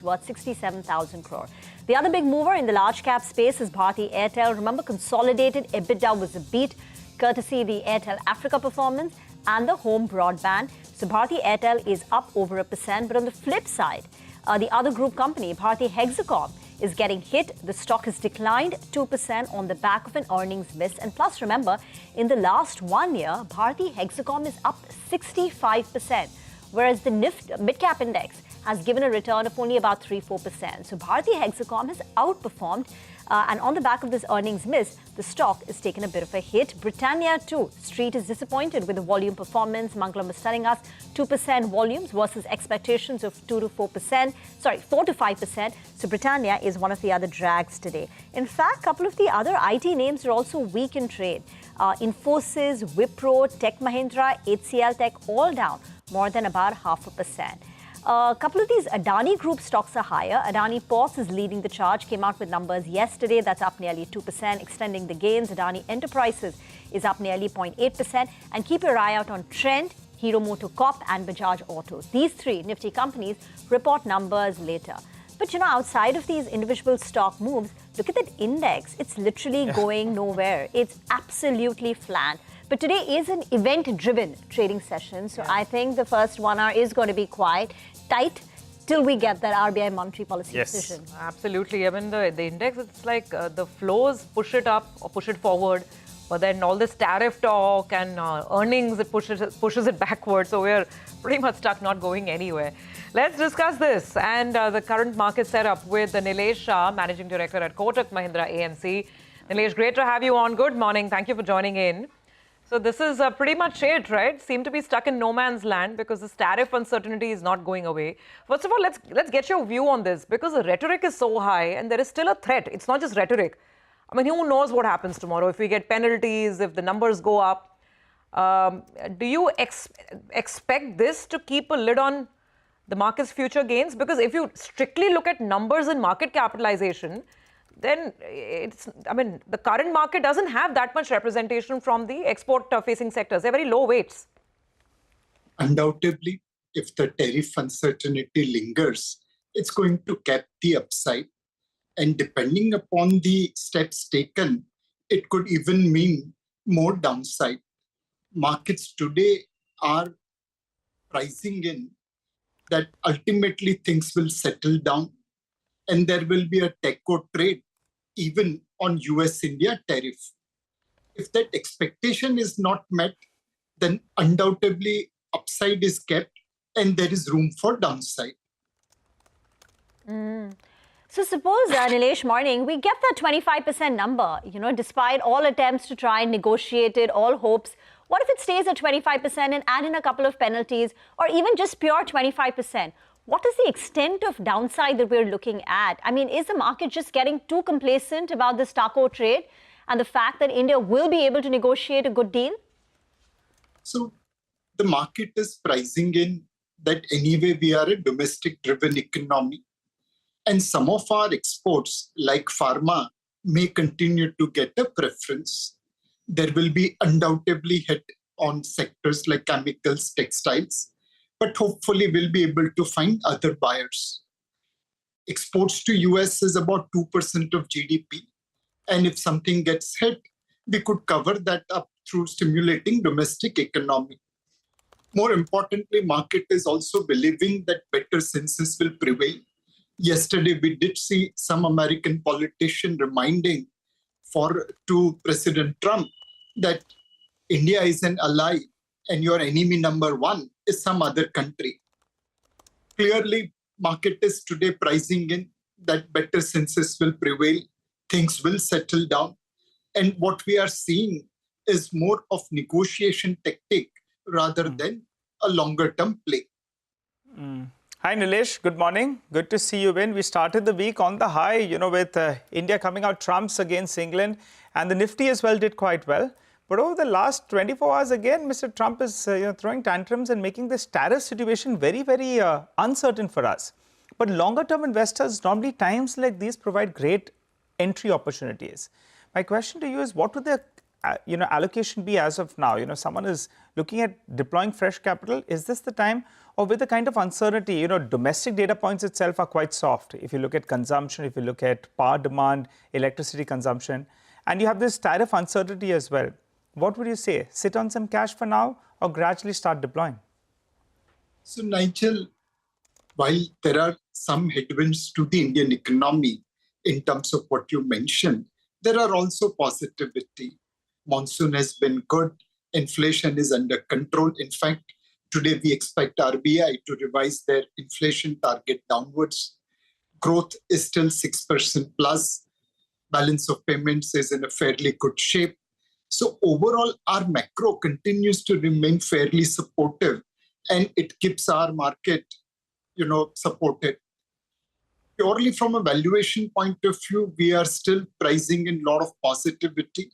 worth 67,000 crore. The other big mover in the large cap space is Bharti Airtel. Remember, consolidated EBITDA was a beat, courtesy the Airtel Africa performance and the home broadband. So Bharti Airtel is up over 1%. But on the flip side, the other group company, Bharti Hexacom, is getting hit. The stock has declined 2% on the back of an earnings miss. And plus, remember, in the last 1 year, Bharti Hexacom is up 65%, whereas the Nifty mid-cap index has given a return of only about 3-4%. So Bharti Hexacom has outperformed, and on the back of this earnings miss, the stock is taken a bit of a hit. Britannia too. Street is disappointed with the volume performance. Mangalam is telling us 2% volumes versus expectations of 4 to 5%. So Britannia is one of the other drags today. In fact, a couple of the other IT names are also weak in trade. Infosys, Wipro, Tech Mahindra, HCL Tech, all down more than about 0.5%. A couple of these Adani Group stocks are higher. Adani Ports is leading the charge, came out with numbers yesterday. That's up nearly 2%, extending the gains. Adani Enterprises is up nearly 0.8%. And keep your eye out on Trent, Hero MotoCorp and Bajaj Autos. These three Nifty companies report numbers later. But, outside of these individual stock moves, look at that index. It's literally going nowhere. It's absolutely flat. But today is an event-driven trading session. So I think the first 1 hour is going to be quite tight till we get that RBI monetary policy decision. Absolutely. I mean, the index, it's like the flows push it up or push it forward. But then all this tariff talk and earnings, it pushes it backward. So we're pretty much stuck, not going anywhere. Let's discuss this and the current market setup with Nilesh Shah, Managing Director at Kotak Mahindra AMC. Nilesh, great to have you on. Good morning. Thank you for joining in. So this is pretty much it, right? Seem to be stuck in no man's land because this tariff uncertainty is not going away. First of all, let's get your view on this, because the rhetoric is so high and there is still a threat. It's not just rhetoric. I mean, who knows what happens tomorrow? If we get penalties, if the numbers go up, do you expect this to keep a lid on the market's future gains? Because if you strictly look at numbers and market capitalization, then the current market doesn't have that much representation from the export-facing sectors. They're very low weights. Undoubtedly, if the tariff uncertainty lingers, it's going to cap the upside. And depending upon the steps taken, it could even mean more downside. Markets today are pricing in that ultimately things will settle down and there will be a techo trade even on US-India tariff. If that expectation is not met, then undoubtedly upside is kept and there is room for downside. So suppose, Nilesh, morning, we get that 25% number, despite all attempts to try and negotiate it, all hopes. What if it stays at 25% and add in a couple of penalties, or even just pure 25%? What is the extent of downside that we're looking at? I mean, is the market just getting too complacent about this taco trade and the fact that India will be able to negotiate a good deal? So the market is pricing in that anyway we are a domestic-driven economy. And some of our exports, like pharma, may continue to get a preference. There will be undoubtedly hit on sectors like chemicals, textiles, but hopefully we'll be able to find other buyers. Exports to US is about 2% of GDP. And if something gets hit, we could cover that up through stimulating domestic economy. More importantly, market is also believing that better senses will prevail. Yesterday, we did see some American politician reminding to President Trump that India is an ally and your enemy number one is some other country. Clearly, market is today pricing in that better senses will prevail, things will settle down. And what we are seeing is more of negotiation tactic rather than a longer-term play. Hi, Nilesh. Good morning. Good to see you in. We started the week on the high, with India coming out trumps against England, and the Nifty as well did quite well. But over the last 24 hours, again, Mr. Trump is throwing tantrums and making this tariff situation very, very uncertain for us. But longer-term investors, normally times like these provide great entry opportunities. My question to you is, what would the allocation be as of now? Someone is looking at deploying fresh capital. Is this the time? Or with the kind of uncertainty, domestic data points itself are quite soft. If you look at consumption, if you look at power demand, electricity consumption, and you have this tariff uncertainty as well. What would you say? Sit on some cash for now or gradually start deploying? So, Nigel, while there are some headwinds to the Indian economy in terms of what you mentioned, there are also positivity. Monsoon has been good. Inflation is under control. In fact, today we expect RBI to revise their inflation target downwards. Growth is still 6% plus. Balance of payments is in a fairly good shape. So overall, our macro continues to remain fairly supportive, and it keeps our market, supported. Purely from a valuation point of view, we are still pricing in a lot of positivity.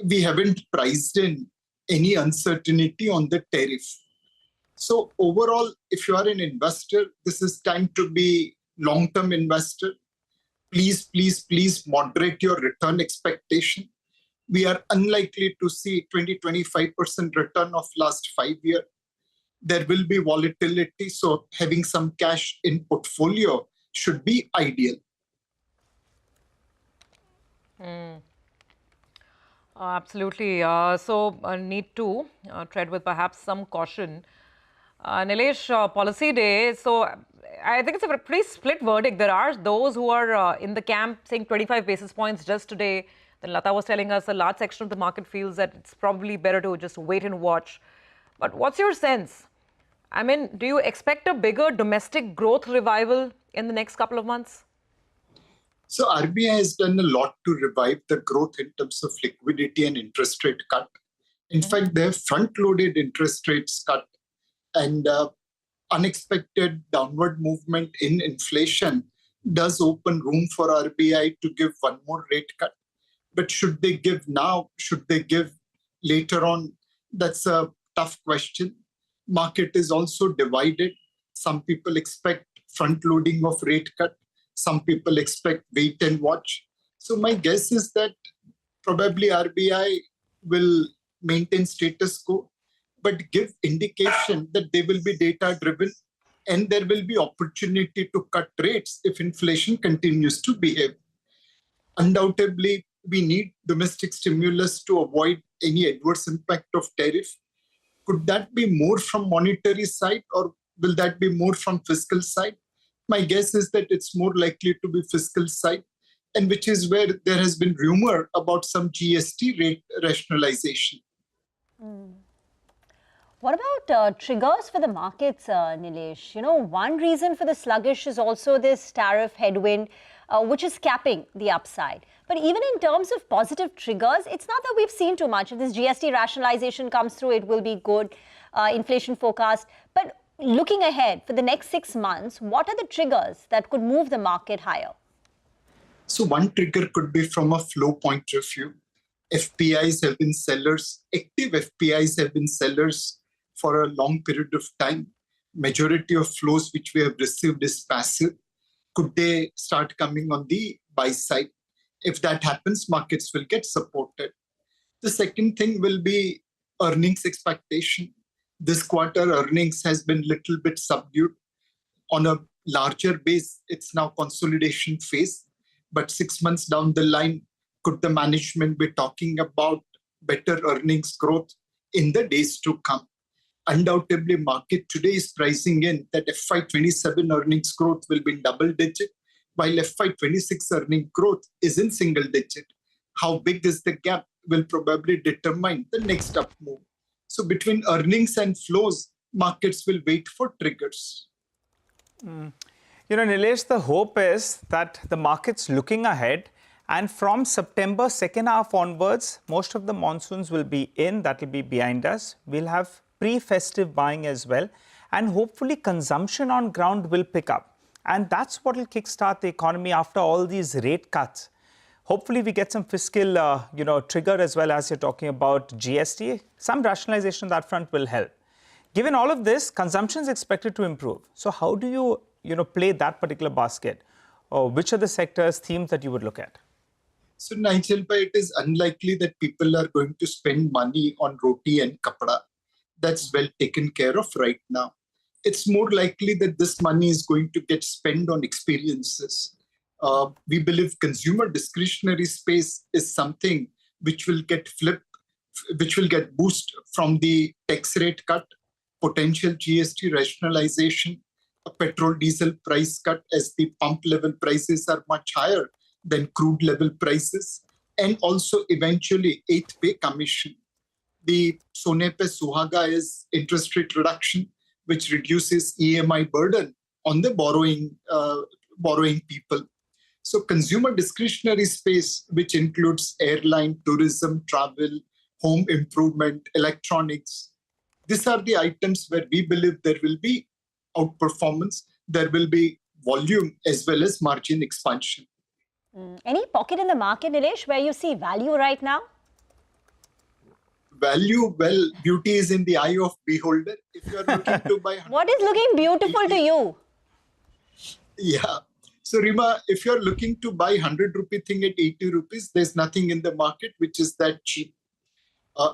We haven't priced in any uncertainty on the tariff. So overall, if you are an investor, this is time to be long-term investor. Please, please, please moderate your return expectation. We are unlikely to see 20-25% return of last 5 years. There will be volatility, so having some cash in portfolio should be ideal. Absolutely. So need to tread with perhaps some caution. Nilesh, policy day. So I think it's a pretty split verdict. There are those who are in the camp saying 25 basis points just today. Then Lata was telling us a large section of the market feels that it's probably better to just wait and watch. But what's your sense? I mean, do you expect a bigger domestic growth revival in the next couple of months? So RBI has done a lot to revive the growth in terms of liquidity and interest rate cut. In fact, they have front-loaded interest rates cut, and unexpected downward movement in inflation does open room for RBI to give one more rate cut. But should they give now? Should they give later on? That's a tough question. Market is also divided. Some people expect front-loading of rate cut. Some people expect wait and watch. So my guess is that probably RBI will maintain status quo, but give indication that they will be data-driven and there will be opportunity to cut rates if inflation continues to behave. Undoubtedly, we need domestic stimulus to avoid any adverse impact of tariff. Could that be more from monetary side or will that be more from fiscal side? My guess is that it's more likely to be fiscal side, and which is where there has been rumor about some GST rate rationalization. What about triggers for the markets, Nilesh? One reason for the sluggish is also this tariff headwind, which is capping the upside. But even in terms of positive triggers, it's not that we've seen too much. If this GST rationalization comes through, it will be good. Inflation forecast. But looking ahead for the next 6 months, what are the triggers that could move the market higher? So one trigger could be from a flow point of view. FPIs have been sellers, active FPIs have been sellers for a long period of time. Majority of flows which we have received is passive. Could they start coming on the buy side? If that happens, markets will get supported. The second thing will be earnings expectation. This quarter earnings has been little bit subdued. On a larger base, it's now consolidation phase. But 6 months down the line, could the management be talking about better earnings growth in the days to come? Undoubtedly, market today is pricing in that FY27 earnings growth will be in double digit, while FY26 earning growth is in single digit. How big is the gap will probably determine the next up move. So between earnings and flows, markets will wait for triggers. Nilesh, the hope is that the market's looking ahead, and from September second half onwards, most of the monsoons will be in, that will be behind us. We'll have pre-festive buying as well, and hopefully consumption on ground will pick up. And that's what will kickstart the economy after all these rate cuts. Hopefully we get some fiscal, trigger as well, as you're talking about GST. Some rationalization on that front will help. Given all of this, consumption is expected to improve. So how do you, play that particular basket? Or which are the sectors, themes that you would look at? So, Nigel, it is unlikely that people are going to spend money on roti and kapda. That's well taken care of right now. It's more likely that this money is going to get spent on experiences. We believe consumer discretionary space is something which will get flipped, which will get boost from the tax rate cut, potential GST rationalization, a petrol diesel price cut as the pump level prices are much higher than crude level prices, and also eventually 8th pay commission. The Sone Pe Suhaga is interest rate reduction, which reduces EMI burden on the borrowing people. So consumer discretionary space, which includes airline, tourism, travel, home improvement, electronics, these are the items where we believe there will be outperformance, there will be volume as well as margin expansion. Any pocket in the market, Nilesh, where you see value right now? Value, well, beauty is in the eye of beholder. If you are looking to buy... What is looking beautiful to you? Yeah. So, Rima, if you're looking to buy 100 rupee thing at 80 rupees, there's nothing in the market which is that cheap.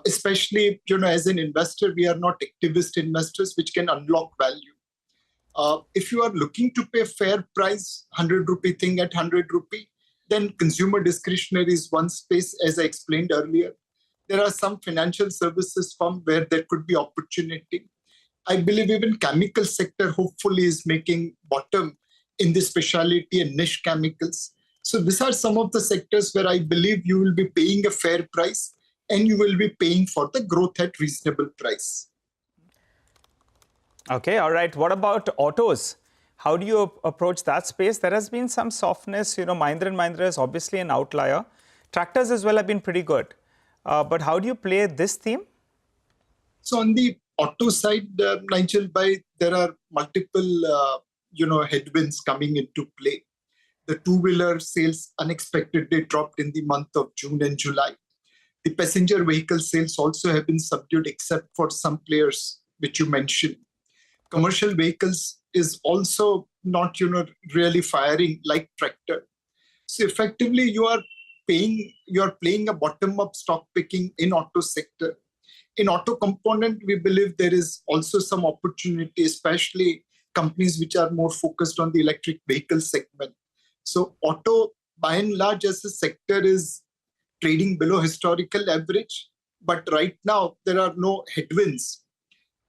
Especially, as an investor, we are not activist investors which can unlock value. If you are looking to pay fair price, 100 rupee thing at 100 rupee, then consumer discretionary is one space, as I explained earlier. There are some financial services firm where there could be opportunity. I believe even chemical sector hopefully is making bottom in the specialty and niche chemicals. So these are some of the sectors where I believe you will be paying a fair price and you will be paying for the growth at reasonable price. Okay, all right. What about autos? How do you approach that space? There has been some softness. Mahindra & Mahindra is obviously an outlier. Tractors as well have been pretty good. But how do you play this theme? So on the auto side, Nigel, there are multiple, headwinds coming into play. The two-wheeler sales unexpectedly dropped in the month of June and July. The passenger vehicle sales also have been subdued except for some players which you mentioned. Commercial vehicles is also not, really firing like tractor. So effectively, you are playing a bottom-up stock picking in auto sector. In auto component, we believe there is also some opportunity, especially companies which are more focused on the electric vehicle segment. So auto, by and large, as a sector is trading below historical average. But right now, there are no headwinds.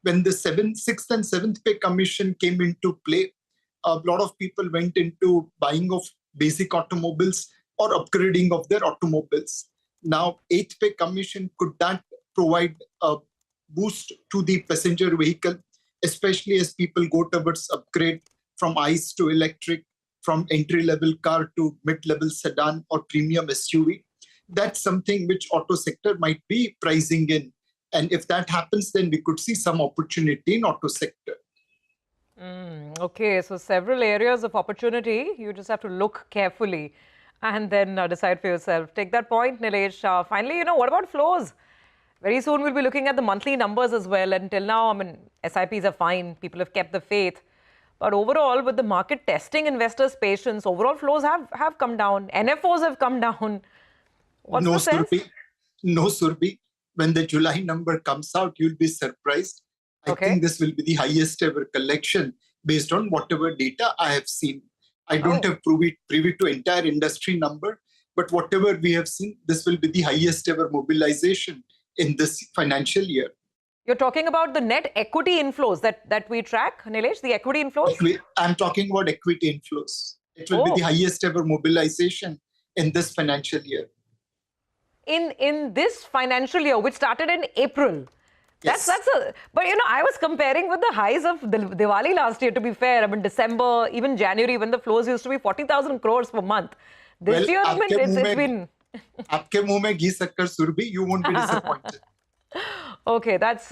When the 6th and 7th pay commission came into play, a lot of people went into buying of basic automobiles or upgrading of their automobiles. Now, 8th pay commission, could that provide a boost to the passenger vehicle, especially as people go towards upgrade from ICE to electric, from entry-level car to mid-level sedan or premium SUV? That's something which auto sector might be pricing in. And if that happens, then we could see some opportunity in auto sector. Okay, so several areas of opportunity. You just have to look carefully and then decide for yourself. Take that point, Nilesh. Finally, what about flows? Very soon we'll be looking at the monthly numbers as well. Until now, SIPs are fine. People have kept the faith. But overall, with the market testing investors' patience, overall flows have come down. NFOs have come down. What's the sense? No, Surbi. When the July number comes out, you'll be surprised. I think this will be the highest ever collection based on whatever data I have seen. I don't have privy to entire industry number, but whatever we have seen, this will be the highest ever mobilization in this financial year. You're talking about the net equity inflows that we track, Nilesh, the equity inflows? I'm talking about equity inflows. It will be the highest ever mobilization in this financial year. In this financial year, which started in April. Yes. But I was comparing with the highs of Diwali last year, to be fair. December, even January, when the flows used to be 40,000 crores per month. This year, it's been... Aapke muh mein ghee shakkar, Surbi, you won't be disappointed. Okay, that's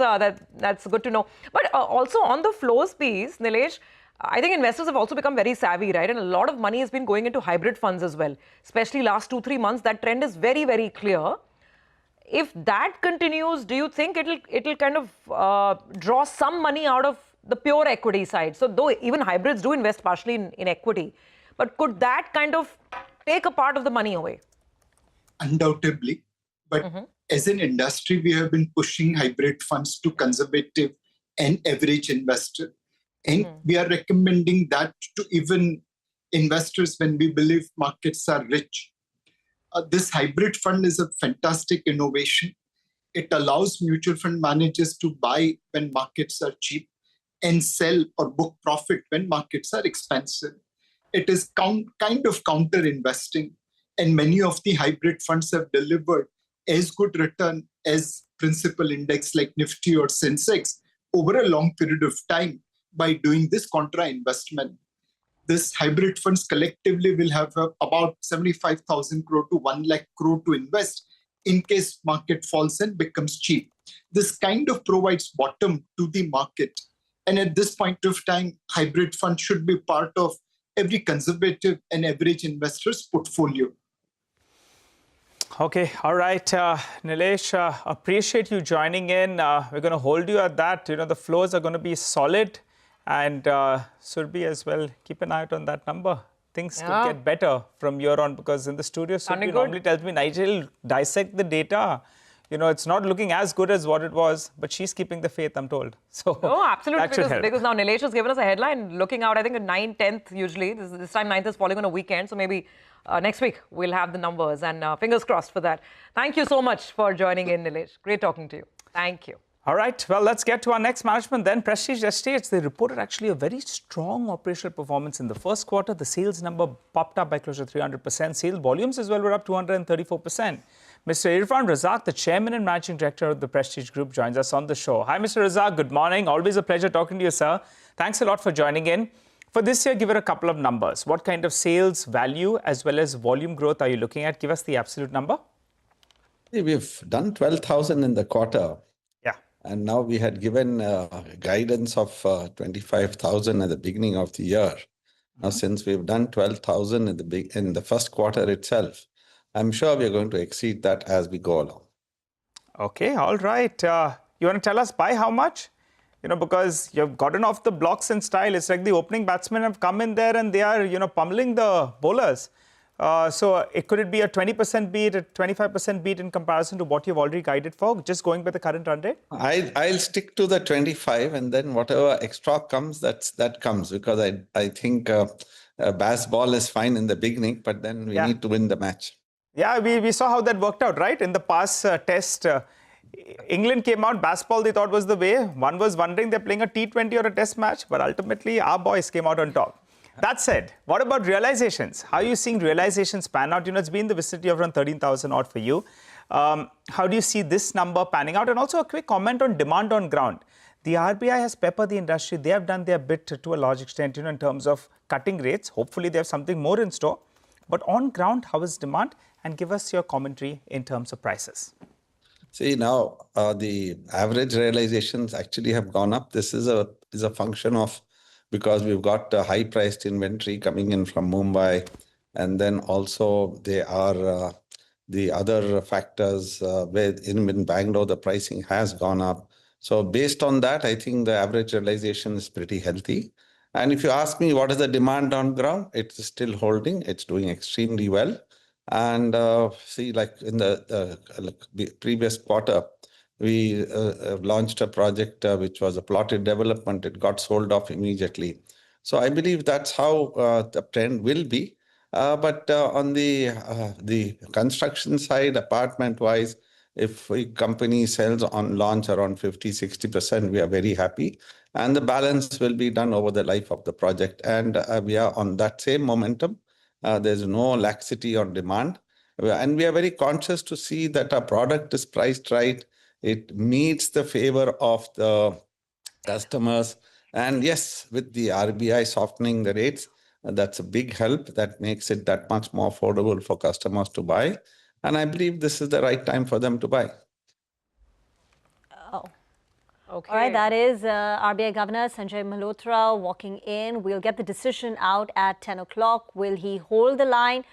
good to know. But also on the flows piece, Nilesh, I think investors have also become very savvy, right? And a lot of money has been going into hybrid funds as well. Especially last 2-3 months, that trend is very, very clear. If that continues, do you think it'll kind of draw some money out of the pure equity side? So though even hybrids do invest partially in equity, but could that kind of take a part of the money away? undoubtedly. But as an industry, we have been pushing hybrid funds to conservative and average investor. And we are recommending that to even investors when we believe markets are rich. This hybrid fund is a fantastic innovation. It allows mutual fund managers to buy when markets are cheap and sell or book profit when markets are expensive. It is kind of counter investing, and many of the hybrid funds have delivered as good return as principal index like Nifty or Sensex over a long period of time by doing this contra investment. This hybrid funds collectively will have about 75,000 crore to 1 lakh crore to invest in case market falls and becomes cheap. This kind of provides bottom to the market. And at this point of time, hybrid funds should be part of every conservative and average investor's portfolio. Okay, all right, Nilesh, appreciate you joining in. We're going to hold you at that. The flows are going to be solid, and Surbi as well. Keep an eye out on that number. Things could get better from here on, because in the studio, Surbi normally tells me, Nigel, dissect the data. It's not looking as good as what it was, but she's keeping the faith, I'm told. So no, absolutely, because now Nilesh has given us a headline looking out, I think, at 9th, 10th usually. This time 9th is falling on a weekend, so maybe next week we'll have the numbers, and fingers crossed for that. Thank you so much for joining in, Nilesh. Great talking to you. Thank you. All right, well, let's get to our next management then. Prestige Estates, they reported actually a very strong operational performance in the first quarter. The sales number popped up by close to 300%. Sales volumes as well were up 234%. Mr. Irfan Razak, the Chairman and Managing Director of the Prestige Group, joins us on the show. Hi, Mr. Razak. Good morning. Always a pleasure talking to you, sir. Thanks a lot for joining in. For this year, give it a couple of numbers. What kind of sales value as well as volume growth are you looking at? Give us the absolute number. We've done 12,000 in the quarter. Yeah. And now we had given guidance of 25,000 at the beginning of the year. Now, since we've done 12,000 in the first quarter itself, I'm sure we're going to exceed that as we go along. Okay, all right. You want to tell us by how much? Because you've gotten off the blocks in style. It's like the opening batsmen have come in there and they are, pummeling the bowlers. So could it be a 20% beat, a 25% beat in comparison to what you've already guided for, just going by the current run rate? I'll stick to the 25, and then whatever extra comes, that comes, because I think baseball is fine in the beginning, but then we need to win the match. Yeah, we saw how that worked out, right? In the past test, England came out, baseball they thought was the way. One was wondering they're playing a T20 or a test match, but ultimately our boys came out on top. That said, what about realizations? How are you seeing realizations pan out? It's been in the vicinity of around 13,000 odd for you. How do you see this number panning out? And also a quick comment on demand on ground. The RBI has peppered the industry. They have done their bit to a large extent, in terms of cutting rates. Hopefully they have something more in store. But on ground, how is demand? And give us your commentary in terms of prices. See, now the average realizations actually have gone up. This is a function of, because we've got a high-priced inventory coming in from Mumbai, and then also there are the other factors where in Bangalore the pricing has gone up. So based on that, I think the average realization is pretty healthy. And if you ask me what is the demand on ground, it's still holding. It's doing extremely well. And see, like in the previous quarter, we launched a project which was a plotted development. It got sold off immediately. So I believe that's how the trend will be. But on the construction side, apartment-wise, if a company sells on launch around 50-60%, we are very happy. And the balance will be done over the life of the project. And we are on that same momentum. There's no laxity on demand. And we are very conscious to see that our product is priced right. It meets the favor of the customers. And yes, with the RBI softening the rates, that's a big help. That makes it that much more affordable for customers to buy. And I believe this is the right time for them to buy. Oh. Okay. All right, that is RBI Governor Sanjay Malhotra walking in. We'll get the decision out at 10 o'clock. Will he hold the line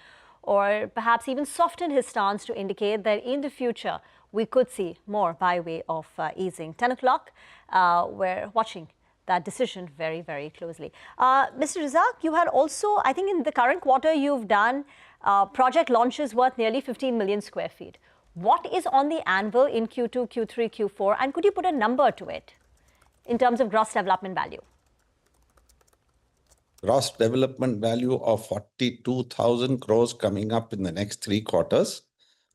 or perhaps even soften his stance to indicate that in the future we could see more by way of easing? 10 o'clock, we're watching that decision very, very closely. Mr. Razak, you had also, I think in the current quarter, you've done Project launches worth nearly 15 million square feet. What is on the anvil in Q2, Q3, Q4? And could you put a number to it in terms of gross development value? Gross development value of 42,000 crores coming up in the next 3 quarters.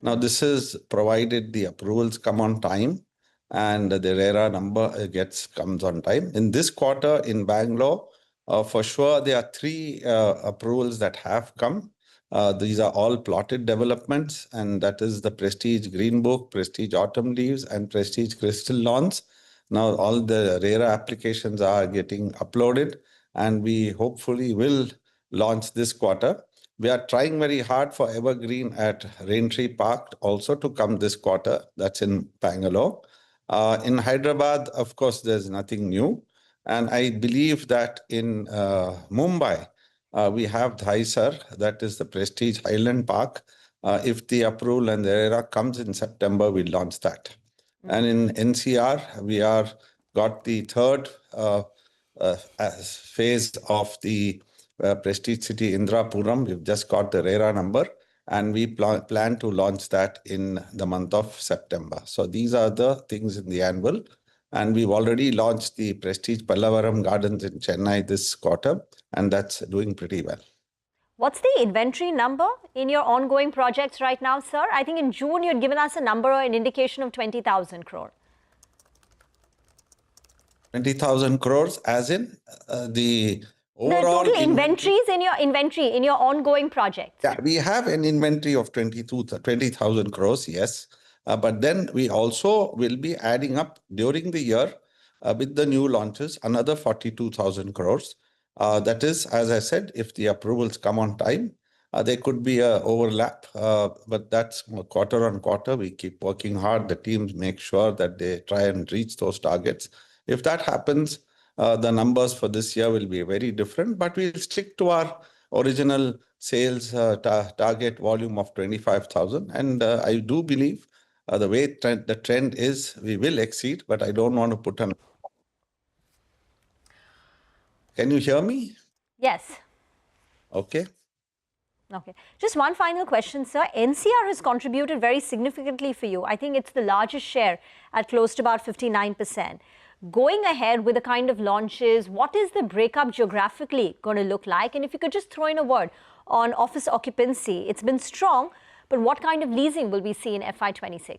Now, this is provided the approvals come on time and the RERA number comes on time. In this quarter in Bangalore, for sure, there are 3 approvals that have come. These are all plotted developments, and that is the Prestige Green Book, Prestige Autumn Leaves, and Prestige Crystal Lawns. Now, all the RERA applications are getting uploaded, and we hopefully will launch this quarter. We are trying very hard for Evergreen at Raintree Park also to come this quarter. That's in Bangalore. In Hyderabad, of course, there's nothing new. And I believe that in Mumbai, we have Dhaisar, that is the Prestige Highland Park. If the approval and the RERA comes in September, we'll launch that. And in NCR, we are got the 3rd phase of the Prestige City Indrapuram. We've just got the RERA number, and we plan to launch that in the month of September. So these are the things in the anvil. And we've already launched the Prestige Pallavaram Gardens in Chennai this quarter, and that's doing pretty well. What's the inventory number in your ongoing projects right now, sir? I think in June you had given us a number, an indication of 20,000 crore. 20,000 crores, as in the overall... The total inventories in your ongoing projects. Yeah, we have an inventory of 20,000 crores, yes. But then we also will be adding up during the year with the new launches, another 42,000 crores. That is, as I said, if the approvals come on time, there could be an overlap, but that's quarter on quarter. We keep working hard. The teams make sure that they try and reach those targets. If that happens, the numbers for this year will be very different, but we'll stick to our original sales target volume of 25,000. And I do believe the way the trend is, we will exceed, but I don't want to put on... Can you hear me? Yes. Okay. Okay. Just one final question, sir. NCR has contributed very significantly for you. I think it's the largest share at close to about 59%. Going ahead with the kind of launches, what is the breakup geographically going to look like? And if you could just throw in a word on office occupancy, it's been strong, but what kind of leasing will we see in FY26?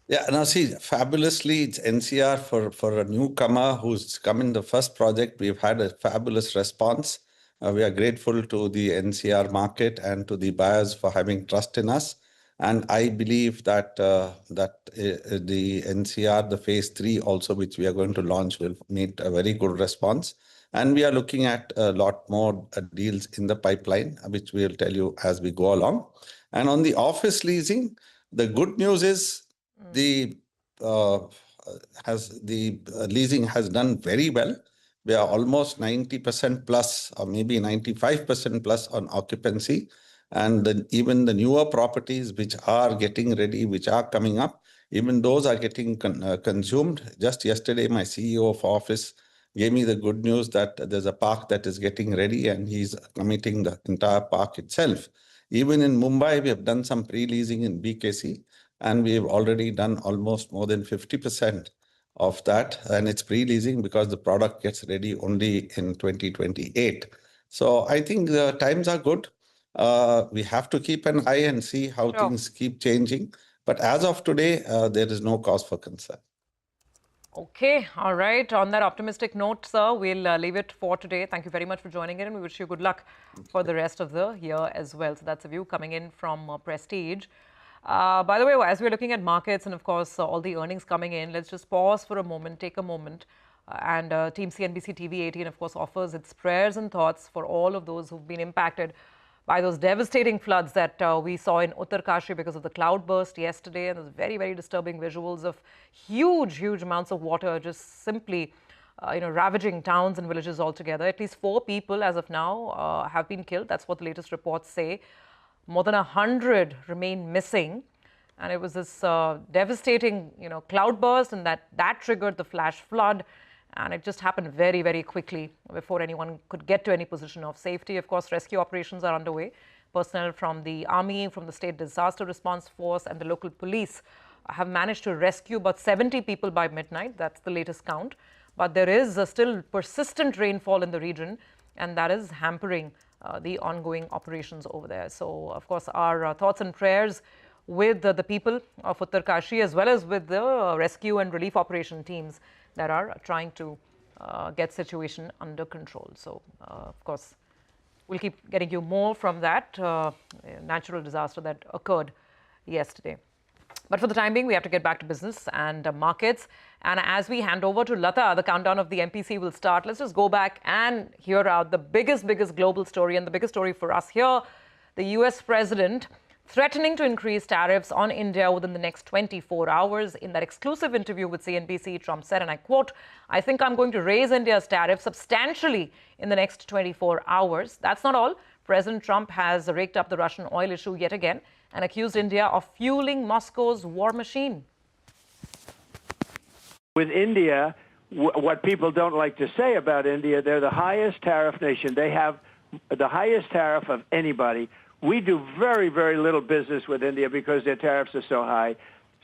Yeah, now see, fabulously, it's NCR for a newcomer who's come in the first project. We've had a fabulous response. We are grateful to the NCR market and to the buyers for having trust in us. And I believe that the NCR, the phase 3 also, which we are going to launch, will meet a very good response. And we are looking at a lot more deals in the pipeline, which we'll tell you as we go along. And on the office leasing, the good news is the leasing has done very well. We are almost 90% plus, or maybe 95% plus on occupancy. And even the newer properties which are getting ready, which are coming up, even those are getting consumed. Just yesterday, my CEO of office gave me the good news that there's a park that is getting ready and he's committing the entire park itself. Even in Mumbai, we have done some pre-leasing in BKC, and we've already done almost more than 50% of that. And it's pre-leasing because the product gets ready only in 2028. So I think the times are good. We have to keep an eye and see how things keep changing. But as of today, there is no cause for concern. Okay, all right. On that optimistic note, sir, we'll leave it for today. Thank you very much for joining in, and we wish you good luck for the rest of the year as well. So that's a view coming in from Prestige. By the way, as we're looking at markets and, of course, all the earnings coming in, let's just pause for a moment, take a moment. And Team CNBC-TV18, of course, offers its prayers and thoughts for all of those who've been impacted by those devastating floods that we saw in Uttarkashi because of the cloudburst yesterday. And those very, very disturbing visuals of huge, huge amounts of water just simply, ravaging towns and villages altogether. At least 4 people as of now have been killed. That's what the latest reports say. More than 100 remain missing. And it was this devastating, cloudburst, and that triggered the flash flood. And it just happened very, very quickly before anyone could get to any position of safety. Of course, rescue operations are underway. Personnel from the Army, from the State Disaster Response Force and the local police have managed to rescue about 70 people by midnight. That's the latest count. But there is still persistent rainfall in the region, and that is hampering the ongoing operations over there. So, of course, our thoughts and prayers with the people of Uttarkashi as well as with the rescue and relief operation teams that are trying to get situation under control. So, of course, we'll keep getting you more from that natural disaster that occurred yesterday. But for the time being, we have to get back to business and markets. And as we hand over to Lata, the countdown of the MPC will start. Let's just go back and hear out the biggest global story, and the biggest story for us here. The US president threatening to increase tariffs on India within the next 24 hours. In that exclusive interview with CNBC, Trump said, and I quote, "I think I'm going to raise India's tariffs substantially in the next 24 hours. That's not all. President Trump has raked up the Russian oil issue yet again and accused India of fueling Moscow's war machine. With India, what people don't like to say about India, they're the highest tariff nation. They have the highest tariff of anybody. We do very, very little business with India because their tariffs are so high.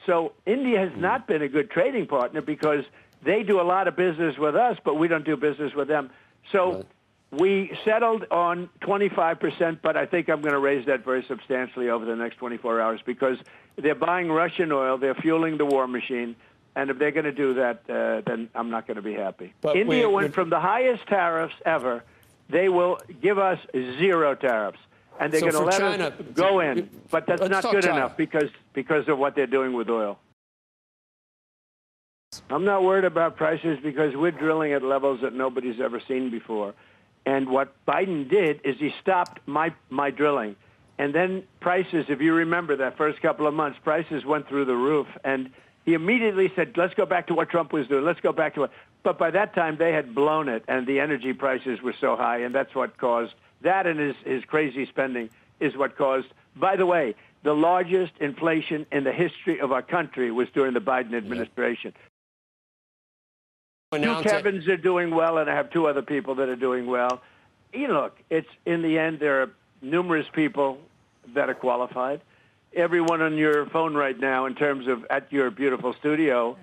So India has not been a good trading partner because they do a lot of business with us, but we don't do business with them. So we settled on 25%, but I think I'm going to raise that very substantially over the next 24 hours because they're buying Russian oil, they're fueling the war machine, and if they're going to do that, then I'm not going to be happy. But India went from the highest tariffs ever. They will give us 0 tariffs, and they're going to let us go in. But that's not good enough because of what they're doing with oil. I'm not worried about prices because we're drilling at levels that nobody's ever seen before. And what Biden did is he stopped my drilling. And then prices, if you remember that first couple of months, prices went through the roof. And he immediately said, let's go back to what Trump was doing. Let's go back to it. But by that time, they had blown it, and the energy prices were so high, and that's what caused that, and his crazy spending is what caused, by the way, the largest inflation in the history of our country was during the Biden administration. Two Kevins are doing well, and I have 2 other people that are doing well. You know, look, it's in the end, there are numerous people that are qualified. Everyone on your phone right now, in terms of at your beautiful studio,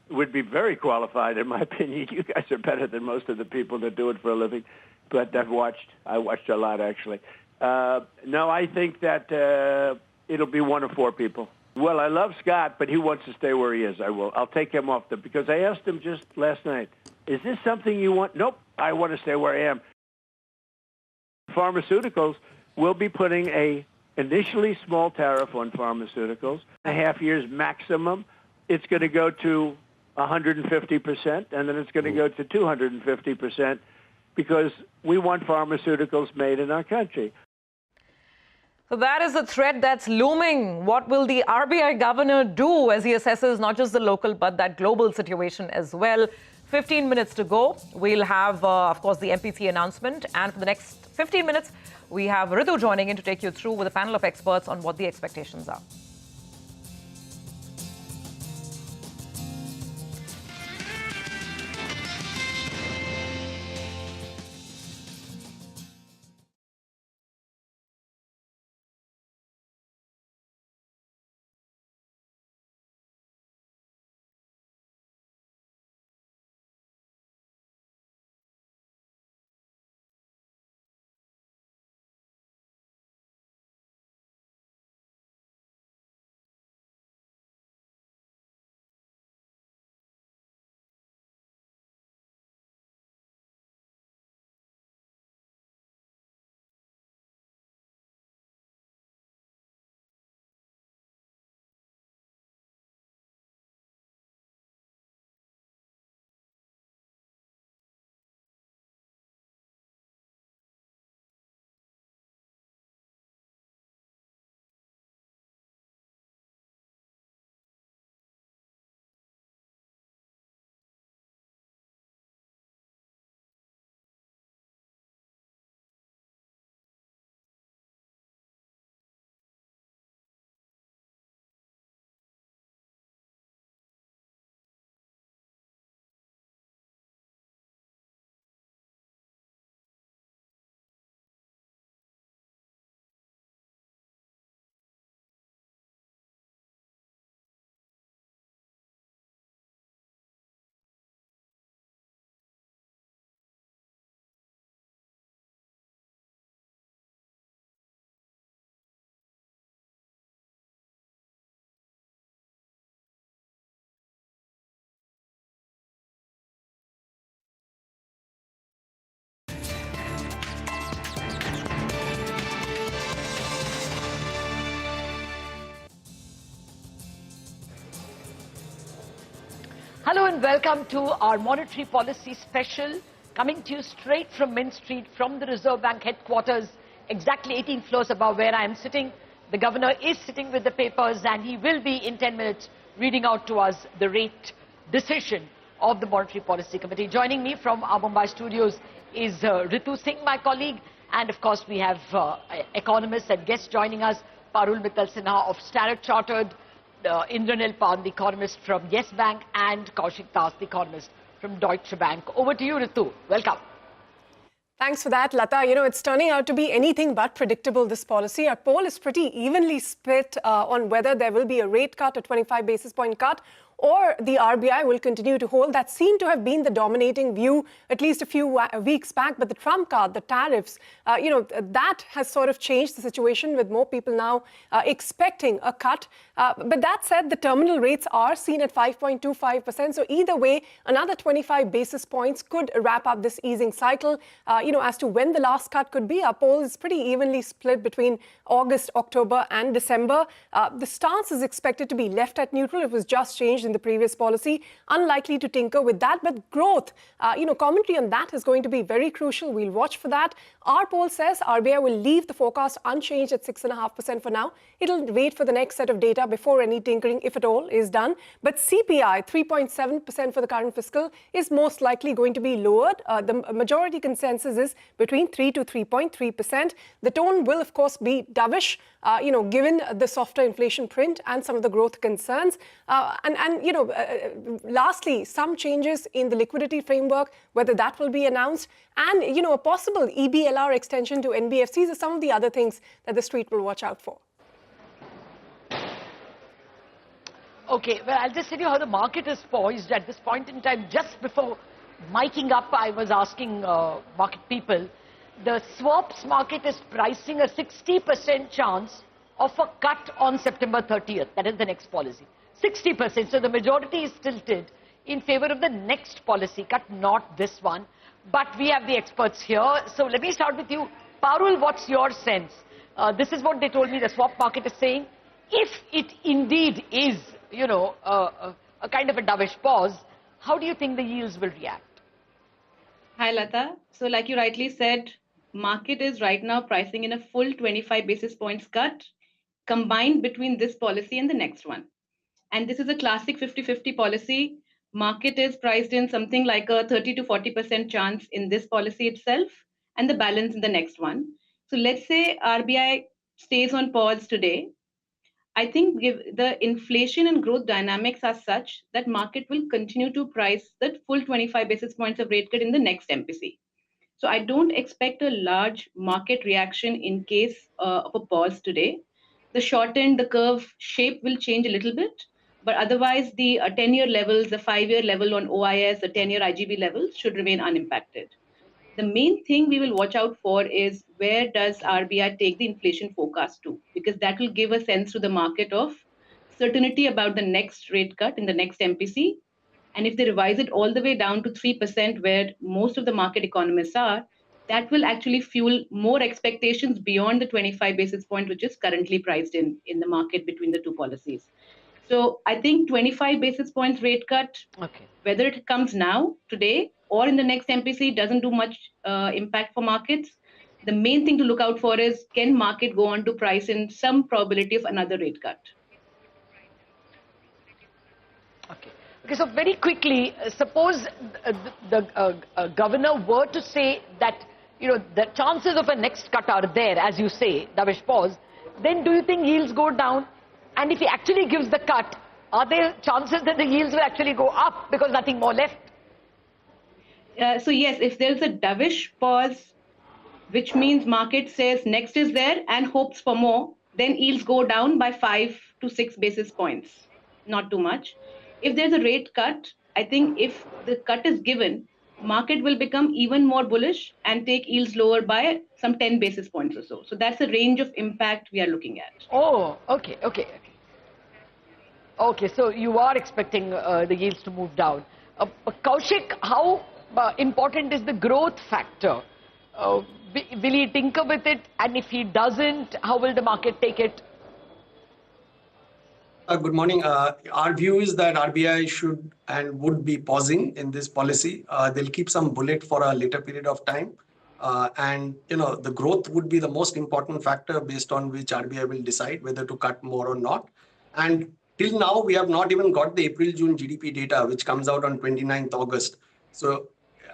would be very qualified, in my opinion. You guys are better than most of the people that do it for a living. But I watched a lot, actually. No, I think that it'll be 1 of 4 people. Well, I love Scott, but he wants to stay where he is. I'll take him off because I asked him just last night, is this something you want? Nope, I want to stay where I am. Pharmaceuticals will be putting a initially small tariff on pharmaceuticals, 1.5 years maximum. It's going to go to 150%, and then it's going to go to 250% because we want pharmaceuticals made in our country. So that is the threat that's looming. What will the RBI governor do as he assesses not just the local but that global situation as well? 15 minutes to go. We'll have, of course, the MPC announcement. And for the next 15 minutes, we have Ritu joining in to take you through with a panel of experts on what the expectations are. Hello and welcome to our monetary policy special, coming to you straight from Mint Street, from the Reserve Bank headquarters, exactly 18 floors above where I am sitting. The governor is sitting with the papers and he will be in 10 minutes reading out to us the rate decision of the Monetary Policy Committee. Joining me from our Mumbai studios is Ritu Singh, my colleague, and of course we have economists and guests joining us, Parul Mittal Sinha of Standard Chartered, Indranil Pan, the economist from Yes Bank, and Kaushik Das, the economist from Deutsche Bank. Over to you, Ritu. Welcome. Thanks for that, Lata. You know, it's turning out to be anything but predictable, this policy. Our poll is pretty evenly split on whether there will be a rate cut, a 25 basis point cut, or the RBI will continue to hold. That seemed to have been the dominating view at least a few weeks back. But the trump card, the tariffs, that has sort of changed the situation, with more people now expecting a cut. But that said, the terminal rates are seen at 5.25%. So either way, another 25 basis points could wrap up this easing cycle. As to when the last cut could be, our poll is pretty evenly split between August, October and December. The stance is expected to be left at neutral. It was just changed in the previous policy, unlikely to tinker with that. But growth, commentary on that is going to be very crucial. We'll watch for that. Our poll says RBI will leave the forecast unchanged at 6.5% for now. It'll wait for the next set of data before any tinkering, if at all, is done. But CPI, 3.7% for the current fiscal, is most likely going to be lowered. The majority consensus is between 3 to 3.3%. The tone will, of course, be dovish, given the softer inflation print and some of the growth concerns. Lastly, some changes in the liquidity framework, whether that will be announced, and, a possible EBLR extension to NBFCs are some of the other things that the street will watch out for. Okay, well, I'll just tell you how the market is poised at this point in time. Just before miking up, I was asking market people, the swaps market is pricing a 60% chance of a cut on September 30th. That is the next policy. 60%. So the majority is tilted in favor of the next policy cut, not this one. But we have the experts here. So let me start with you. Parul, what's your sense? This is what they told me the swap market is saying. If it indeed is, a kind of a dovish pause, how do you think the yields will react? Hi, Lata. So like you rightly said, market is right now pricing in a full 25 basis points cut combined between this policy and the next one. And this is a classic 50-50 policy. Market is priced in something like a 30 to 40% chance in this policy itself and the balance in the next one. So let's say RBI stays on pause today. I think the inflation and growth dynamics are such that market will continue to price that full 25 basis points of rate cut in the next MPC. So I don't expect a large market reaction in case of a pause today. The short end, the curve shape will change a little bit, but otherwise the 10-year levels, the 5-year level on OIS, the 10-year IGB levels should remain unimpacted. The main thing we will watch out for is where does RBI take the inflation forecast to, because that will give a sense to the market of certainty about the next rate cut in the next MPC. And if they revise it all the way down to 3%, where most of the market economists are, that will actually fuel more expectations beyond the 25 basis point, which is currently priced in the market between the two policies. So I think 25 basis points rate cut, whether it comes now, today, or in the next MPC, doesn't do much impact for markets. The main thing to look out for is, can market go on to price in some probability of another rate cut? Okay, so very quickly, suppose the governor were to say that, the chances of a next cut are there, as you say, dovish pause, then do you think yields go down? And if he actually gives the cut, are there chances that the yields will actually go up because nothing more left? So yes, if there's a dovish pause, which means market says next is there and hopes for more, then yields go down by 5 to 6 basis points, not too much. If there's a rate cut, I think if the cut is given, market will become even more bullish and take yields lower by some 10 basis points or so. So that's the range of impact we are looking at. Oh, okay. Okay, so you are expecting the yields to move down. Kaushik, how important is the growth factor? Will he tinker with it? And if he doesn't, how will the market take it? Good morning. Our view is that RBI should and would be pausing in this policy. They'll keep some bullet for a later period of time. And, the growth would be the most important factor based on which RBI will decide whether to cut more or not. And till now, we have not even got the April-June GDP data, which comes out on 29th August. So,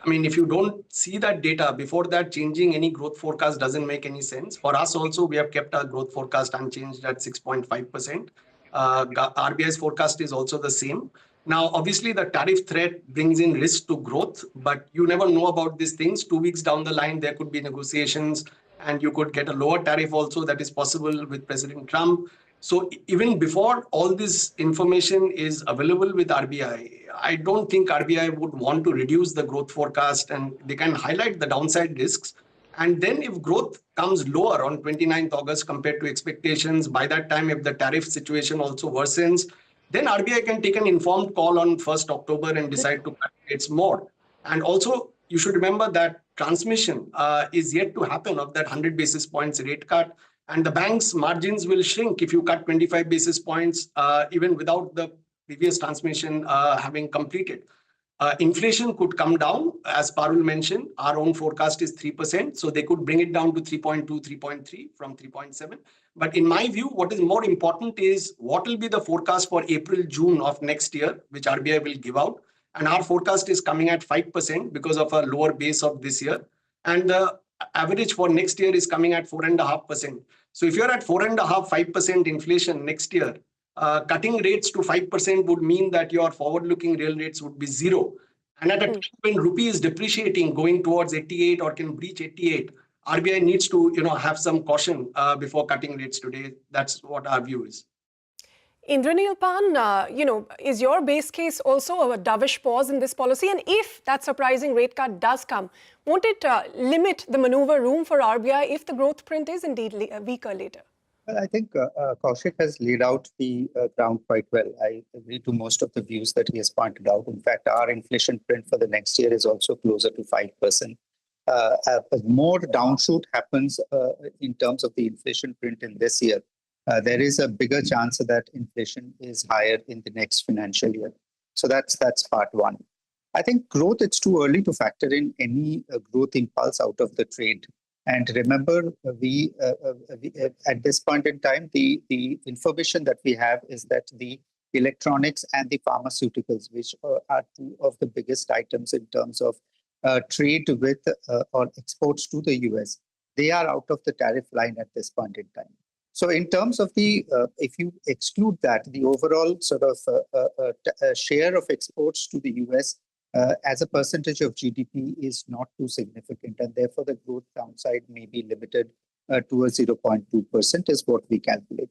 if you don't see that data before that, changing any growth forecast doesn't make any sense. For us also, we have kept our growth forecast unchanged at 6.5%. RBI's forecast is also the same. Now, obviously, the tariff threat brings in risk to growth, but you never know about these things. 2 weeks down the line, there could be negotiations, and you could get a lower tariff also. That is possible with President Trump. So even before all this information is available with RBI, I don't think RBI would want to reduce the growth forecast, and they can highlight the downside risks. And then if growth comes lower on 29th August compared to expectations, by that time, if the tariff situation also worsens, then RBI can take an informed call on 1st October and decide to cut rates more. And also, you should remember that transmission is yet to happen of that 100 basis points rate cut. And the bank's margins will shrink if you cut 25 basis points, even without the previous transmission having completed. Inflation could come down, as Parul mentioned. Our own forecast is 3%, so they could bring it down to 3.2, 3.3 from 3.7. But in my view, what is more important is what will be the forecast for April, June of next year, which RBI will give out. And our forecast is coming at 5% because of a lower base of this year. And the average for next year is coming at 4.5%. So if you're at 4.5%, 5% inflation next year, cutting rates to 5% would mean that your forward-looking real rates would be zero. And at a time when rupee is depreciating, going towards 88 or can breach 88, RBI needs to, have some caution before cutting rates today. That's what our view is. Indranil Pan, is your base case also a dovish pause in this policy? And if that surprising rate cut does come, won't it limit the maneuver room for RBI if the growth print is indeed weaker later? Well, I think Kaushik has laid out the ground quite well. I agree to most of the views that he has pointed out. In fact, our inflation print for the next year is also closer to 5%. As more downshoot happens in terms of the inflation print in this year, there is a bigger chance that inflation is higher in the next financial year. So that's part one. I think growth, it's too early to factor in any growth impulse out of the trade. And remember, we at this point in time, the information that we have is that the electronics and the pharmaceuticals, which are two of the biggest items in terms of trade with or exports to the US, they are out of the tariff line at this point in time. So in terms of the, if you exclude that, the overall sort of share of exports to the US as a percentage of GDP is not too significant, and therefore the growth downside may be limited to a 0.2% is what we calculate.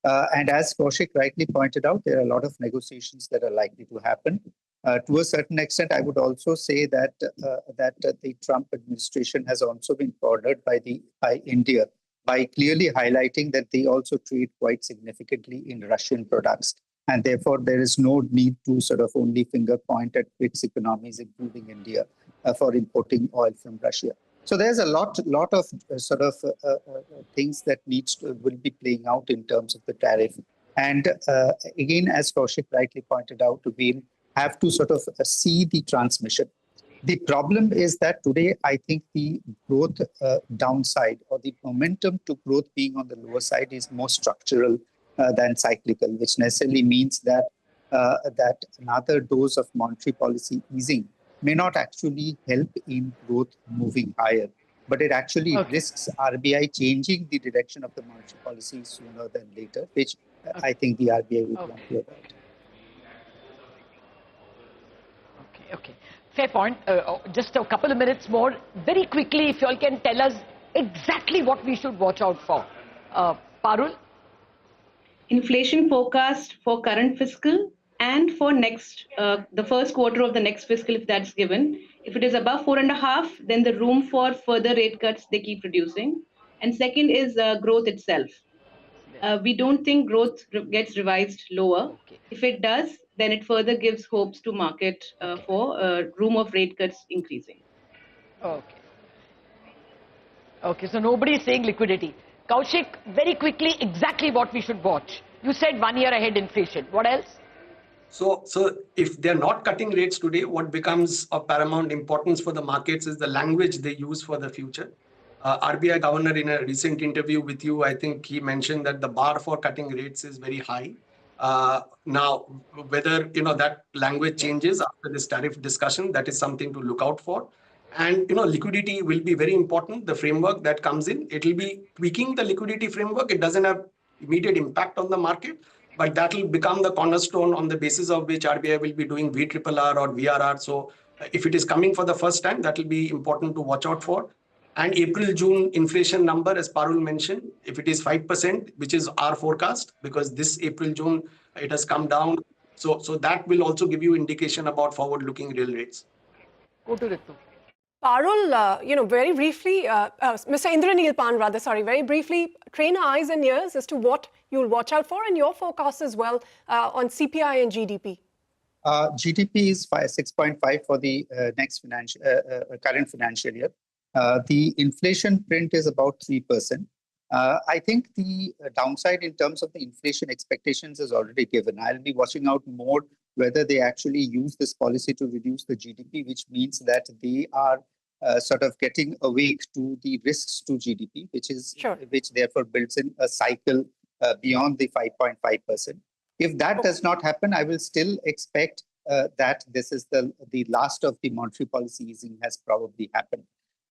And as Kaushik rightly pointed out, there are a lot of negotiations that are likely to happen. To a certain extent, I would also say that the Trump administration has also been cornered by India by clearly highlighting that they also trade quite significantly in Russian products. And therefore, there is no need to sort of only finger point at BRICS economies, including India, for importing oil from Russia. So there's a lot of sort of things that will be playing out in terms of the tariff. And again, as Kaushik rightly pointed out, we'll have to sort of see the transmission. The problem is that today, I think the growth downside or the momentum to growth being on the lower side is more structural than cyclical, which necessarily means that that another dose of monetary policy easing may not actually help in growth moving higher, but it actually risks RBI changing the direction of the monetary policy sooner than later, which I think the RBI would want to avoid. Okay. Fair point. Just a couple of minutes more. Very quickly, if you all can tell us exactly what we should watch out for. Parul? Inflation forecast for current fiscal and for next, the first quarter of the next fiscal, if that's given. If it is above 4.5, then the room for further rate cuts they keep reducing. And second is growth itself. We don't think growth gets revised lower. If it does, then it further gives hopes to market for room of rate cuts increasing. Okay, so nobody is saying liquidity. Kaushik, very quickly, exactly what we should watch. You said 1 year ahead inflation. What else? So if they're not cutting rates today, what becomes of paramount importance for the markets is the language they use for the future. RBI governor in a recent interview with you, I think he mentioned that the bar for cutting rates is very high. Now, whether that language changes after this tariff discussion, that is something to look out for. And liquidity will be very important. The framework that comes in, it will be tweaking the liquidity framework. It doesn't have immediate impact on the market, but that will become the cornerstone on the basis of which RBI will be doing VRRR or VRR. So if it is coming for the first time, that will be important to watch out for. And April-June inflation number, as Parul mentioned, if it is 5%, which is our forecast, because this April-June, it has come down. So that will also give you indication about forward-looking real rates. Go to Ritu. Parul, very briefly, Mr. Indranil Pan, very briefly, train our eyes and ears as to what you'll watch out for and your forecast as well on CPI and GDP. GDP is 6.5 for the current financial year. The inflation print is about 3%. I think the downside in terms of the inflation expectations is already given. I'll be watching out more whether they actually use this policy to reduce the GDP, which means that they are sort of getting awake to the risks to GDP, which therefore builds in a cycle beyond the 5.5%. If that does not happen, I will still expect that this is the last of the monetary policy easing has probably happened.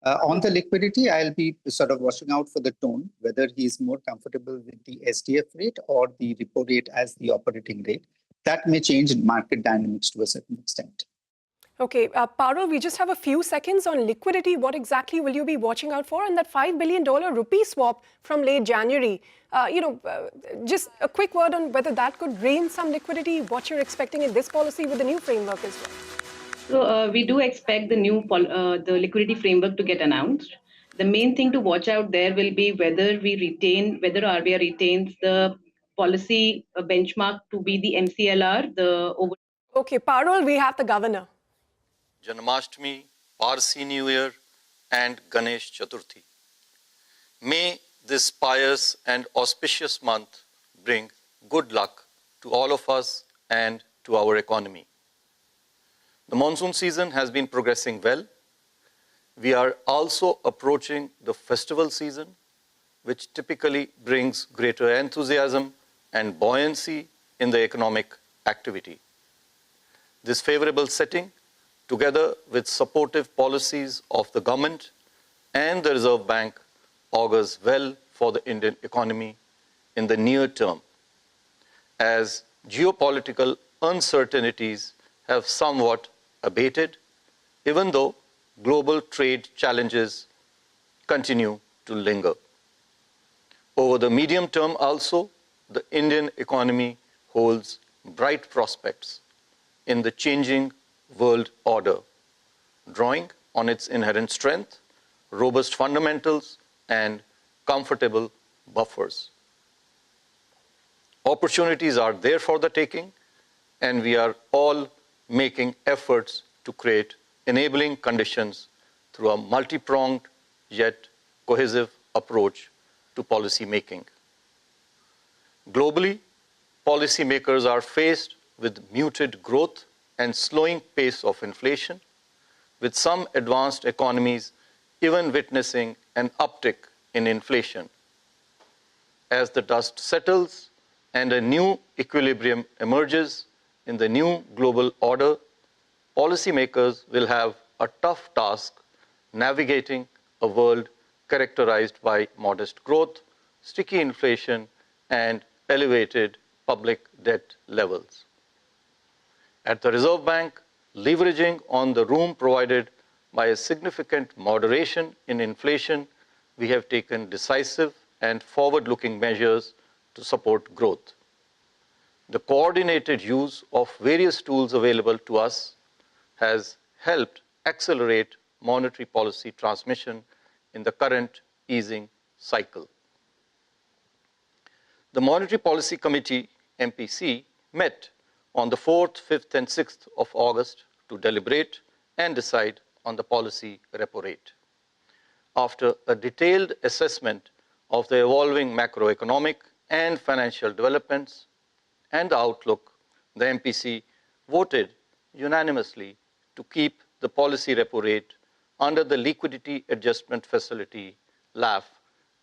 On the liquidity, I'll be sort of watching out for the tone, whether he is more comfortable with the SDF rate or the repo rate as the operating rate. That may change market dynamics to a certain extent. Okay, Parul, we just have a few seconds on liquidity. What exactly will you be watching out for? And that $5 billion rupee swap from late January, just a quick word on whether that could drain some liquidity, what you're expecting in this policy with the new framework as well. So we do expect the new the liquidity framework to get announced. The main thing to watch out there will be whether RBI retains the policy benchmark to be the MCLR. Okay, Parul, we have the governor. Janmashtami, Parsi New Year, and Ganesh Chaturthi. May this pious and auspicious month bring good luck to all of us and to our economy. The monsoon season has been progressing well. We are also approaching the festival season, which typically brings greater enthusiasm and buoyancy in the economic activity. This favorable setting, together with supportive policies of the government and the Reserve Bank, augurs well for the Indian economy in the near term, as geopolitical uncertainties have somewhat abated, even though global trade challenges continue to linger. Over the medium term also, the Indian economy holds bright prospects in the changing world order, drawing on its inherent strength, robust fundamentals, and comfortable buffers. Opportunities are there for the taking, and we are all making efforts to create enabling conditions through a multi-pronged yet cohesive approach to policy making. Globally, policymakers are faced with muted growth and slowing pace of inflation, with some advanced economies even witnessing an uptick in inflation. As the dust settles and a new equilibrium emerges in the new global order, policymakers will have a tough task navigating a world characterized by modest growth, sticky inflation, and elevated public debt levels. At the Reserve Bank, leveraging on the room provided by a significant moderation in inflation, we have taken decisive and forward-looking measures to support growth. The coordinated use of various tools available to us has helped accelerate monetary policy transmission in the current easing cycle. The Monetary Policy Committee, MPC, met on the 4th, 5th, and 6th of August to deliberate and decide on the policy repo rate. After a detailed assessment of the evolving macroeconomic and financial developments and the outlook, the MPC voted unanimously to keep the policy repo rate under the Liquidity Adjustment Facility, LAF,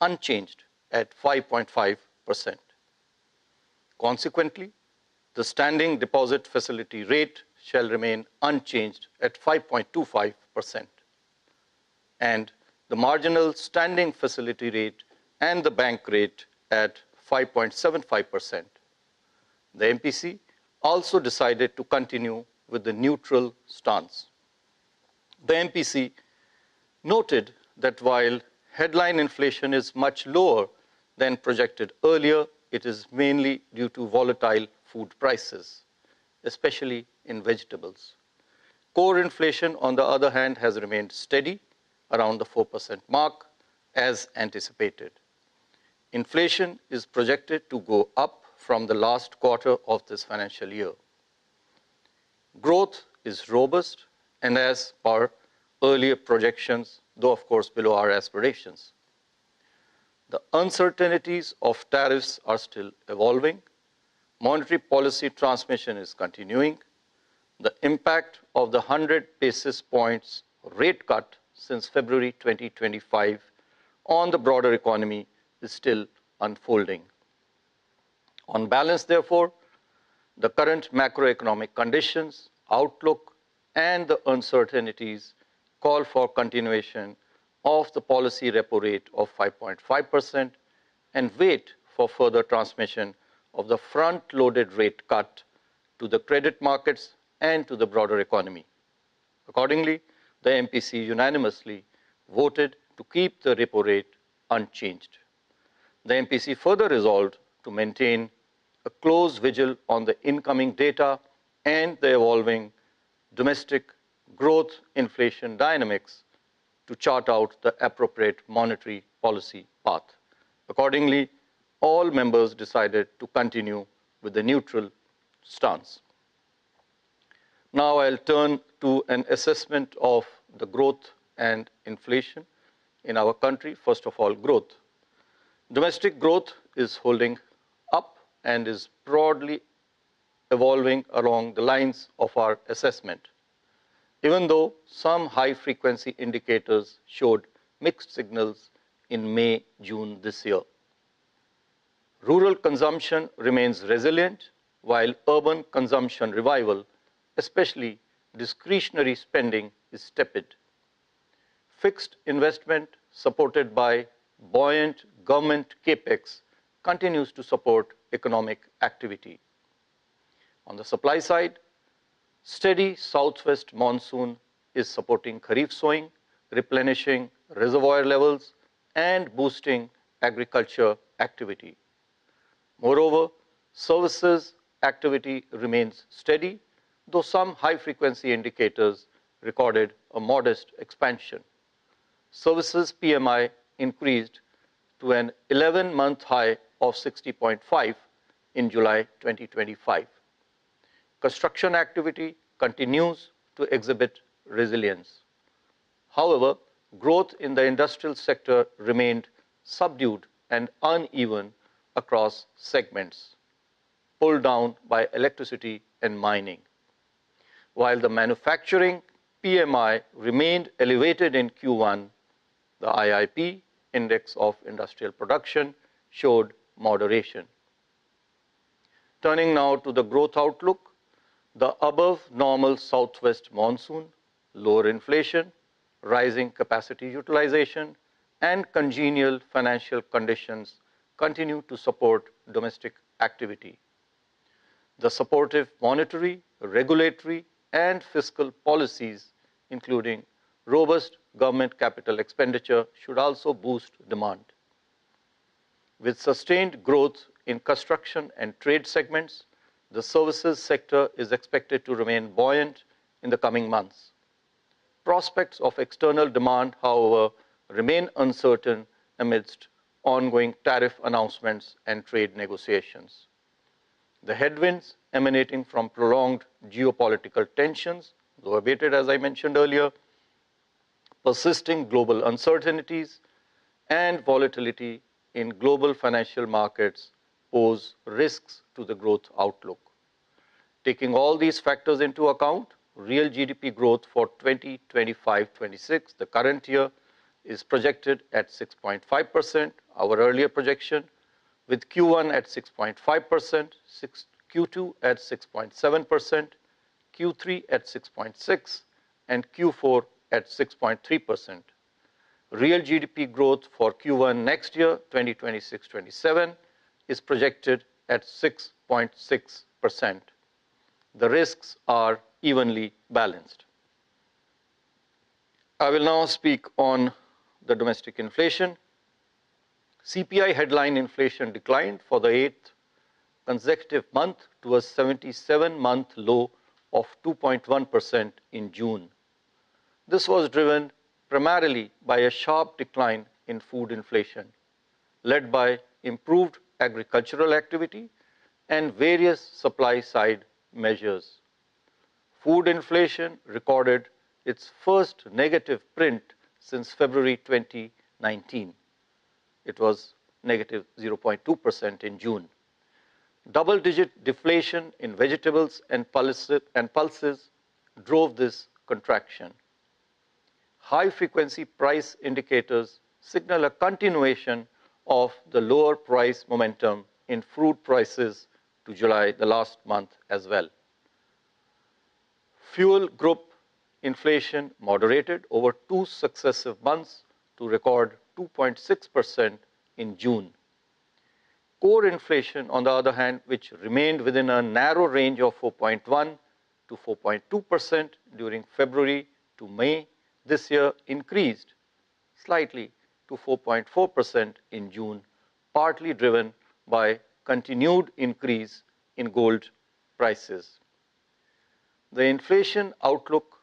unchanged at 5.5%. Consequently, the standing deposit facility rate shall remain unchanged at 5.25%, and the marginal standing facility rate and the bank rate at 5.75%. The MPC also decided to continue with the neutral stance. The MPC noted that while headline inflation is much lower than projected earlier, it is mainly due to volatile food prices, especially in vegetables. Core inflation, on the other hand, has remained steady around the 4% mark as anticipated. Inflation is projected to go up from the last quarter of this financial year. Growth is robust and as per earlier projections, though of course below our aspirations. The uncertainties of tariffs are still evolving. Monetary policy transmission is continuing. The impact of the 100 basis points rate cut since February 2025 on the broader economy is still unfolding. On balance, therefore, the current macroeconomic conditions, outlook, and the uncertainties call for continuation of the policy repo rate of 5.5% and wait for further transmission of the front-loaded rate cut to the credit markets and to the broader economy. Accordingly, the MPC unanimously voted to keep the repo rate unchanged. The MPC further resolved to maintain a close vigil on the incoming data and the evolving domestic growth inflation dynamics to chart out the appropriate monetary policy path. Accordingly, all members decided to continue with the neutral stance. Now I'll turn to an assessment of the growth and inflation in our country. First of all, growth. Domestic growth is holding up and is broadly evolving along the lines of our assessment, even though some high-frequency indicators showed mixed signals in May, June this year. Rural consumption remains resilient, while urban consumption revival, especially discretionary spending, is tepid. Fixed investment supported by buoyant government capex continues to support economic activity. On the supply side, steady southwest monsoon is supporting kharif sowing, replenishing reservoir levels, and boosting agriculture activity. Moreover, services activity remains steady, though some high-frequency indicators recorded a modest expansion. Services PMI increased to an 11-month high of 60.5 in July 2025. Construction activity continues to exhibit resilience. However, growth in the industrial sector remained subdued and uneven across segments, pulled down by electricity and mining. While the manufacturing PMI remained elevated in Q1, the IIP, Index of Industrial Production, showed moderation. Turning now to the growth outlook, the above normal southwest monsoon, lower inflation, rising capacity utilization, and congenial financial conditions continue to support domestic activity. The supportive monetary, regulatory, and fiscal policies, including robust government capital expenditure, should also boost demand. With sustained growth in construction and trade segments, the services sector is expected to remain buoyant in the coming months. Prospects of external demand, however, remain uncertain amidst ongoing tariff announcements and trade negotiations. The headwinds emanating from prolonged geopolitical tensions, though abated as I mentioned earlier, persisting global uncertainties, and volatility in global financial markets pose risks to the growth outlook. Taking all these factors into account, real GDP growth for 2025-26, the current year, is projected at 6.5%, our earlier projection, with Q1 at 6.5%, Q2 at 6.7%, Q3 at 6.6%, and Q4 at 6.3%. Real GDP growth for Q1 next year, 2026-27, is projected at 6.6%. The risks are evenly balanced. I will now speak on the domestic inflation. CPI headline inflation declined for the 8th consecutive month to a 77-month low of 2.1% in June. This was driven primarily by a sharp decline in food inflation, led by improved agricultural activity and various supply-side measures. Food inflation recorded its first negative print since February 2019. It was negative 0.2% in June. Double-digit deflation in vegetables and pulses drove this contraction. High-frequency price indicators signal a continuation of the lower price momentum in fruit prices to July, the last month as well. Fuel group inflation moderated over 2 successive months to record 2.6% in June. Core inflation, on the other hand, which remained within a narrow range of 4.1 to 4.2% during February to May this year, increased slightly to 4.4% in June, partly driven by continued increase in gold prices. The inflation outlook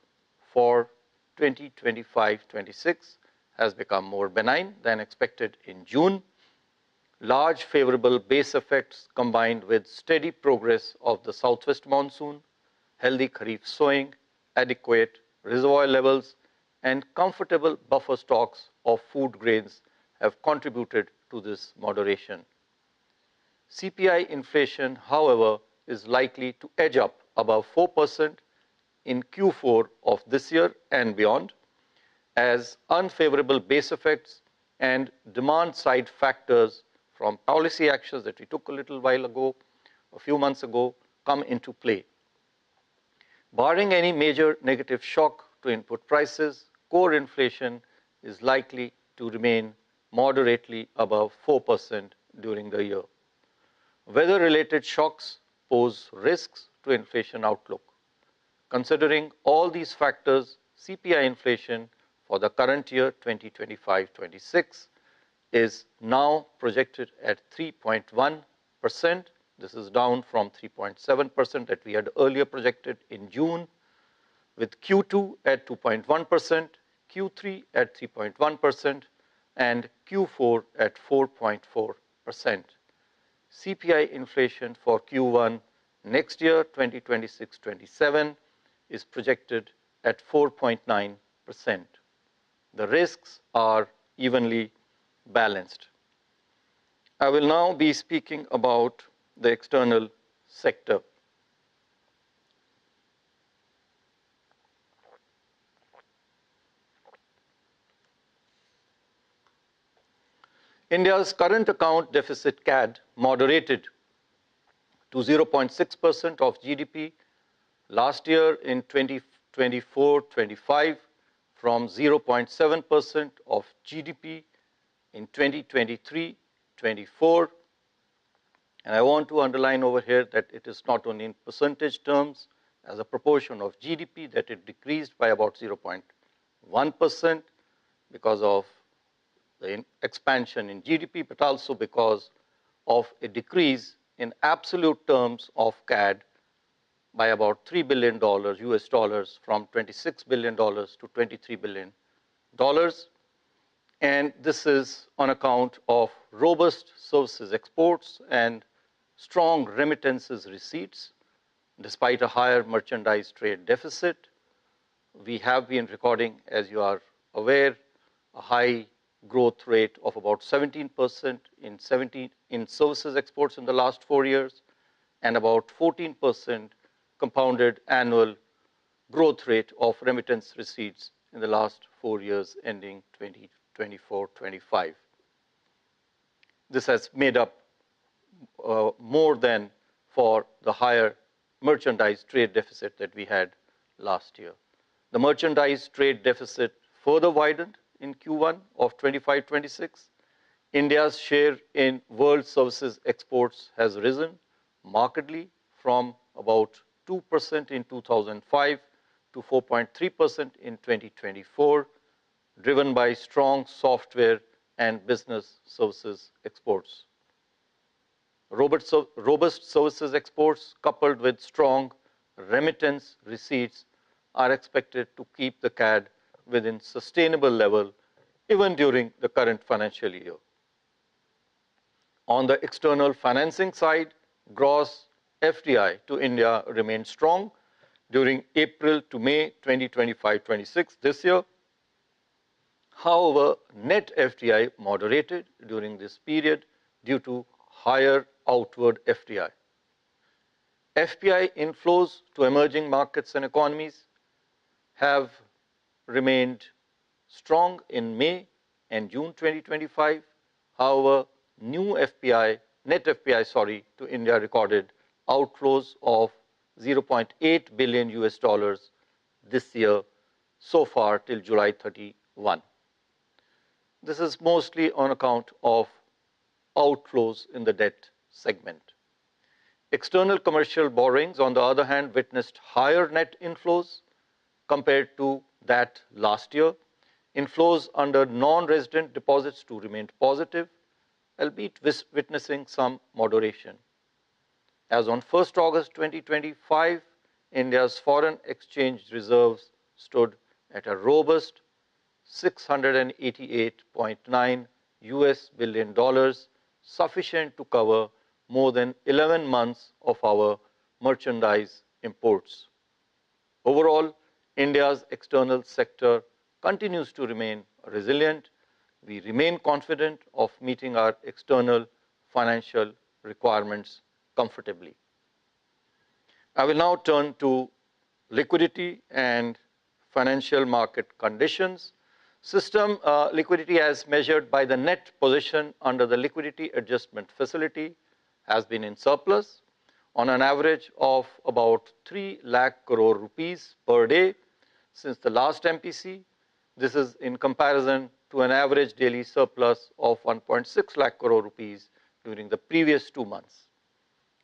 for 2025-26 has become more benign than expected in June. Large favorable base effects combined with steady progress of the southwest monsoon, healthy kharif sowing, adequate reservoir levels, and comfortable buffer stocks of food grains have contributed to this moderation. CPI inflation, however, is likely to edge up above 4% in Q4 of this year and beyond, as unfavorable base effects and demand-side factors from policy actions that we took a little while ago, a few months ago, come into play. Barring any major negative shock to input prices, core inflation is likely to remain moderately above 4% during the year. Weather-related shocks pose risks to inflation outlook. Considering all these factors, CPI inflation for the current year 2025-26 is now projected at 3.1%. This is down from 3.7% that we had earlier projected in June, with Q2 at 2.1%, Q3 at 3.1%, and Q4 at 4.4%. CPI inflation for Q1 next year, 2026-27, is projected at 4.9%. The risks are evenly balanced. I will now be speaking about the external sector. India's current account deficit CAD moderated to 0.6% of GDP last year in 2024-25 from 0.7% of GDP in 2023-24. And I want to underline over here that it is not only in percentage terms as a proportion of GDP that it decreased by about 0.1% because of the expansion in GDP, but also because of a decrease in absolute terms of CAD by about $3 billion US dollars, from $26 billion to $23 billion. And this is on account of robust services exports and strong remittances receipts. Despite a higher merchandise trade deficit, we have been recording, as you are aware, a high growth rate of about 17% in services exports in the last 4 years, and about 14% compounded annual growth rate of remittance receipts in the last 4 years ending 2024-25. This has made up more than for the higher merchandise trade deficit that we had last year. The merchandise trade deficit further widened in Q1 of 25-26. India's share in world services exports has risen markedly from about 2% in 2005 to 4.3% in 2024, driven by strong software and business services exports. Robust services exports coupled with strong remittance receipts are expected to keep the CAD within sustainable level even during the current financial year. On the external financing side, gross FDI to India remained strong during April to May 2025-26 this year. However, net FDI moderated during this period due to higher outward FDI. FPI inflows to emerging markets and economies have remained strong in May and June 2025. However, net FPI to India recorded outflows of $0.8 billion this year so far till July 31. This is mostly on account of outflows in the debt segment. External commercial borrowings, on the other hand, witnessed higher net inflows compared to that last year. Inflows under non-resident deposits too remained positive, albeit witnessing some moderation. As on 1st August 2025, India's foreign exchange reserves stood at a robust $688.9 billion, sufficient to cover more than 11 months of our merchandise imports. Overall, India's external sector continues to remain resilient. We remain confident of meeting our external financial requirements comfortably. I will now turn to liquidity and financial market conditions. System liquidity as measured by the net position under the liquidity adjustment facility has been in surplus on an average of about 3 lakh crore rupees per day since the last MPC. This is in comparison to an average daily surplus of 1.6 lakh crore rupees during the previous 2 months.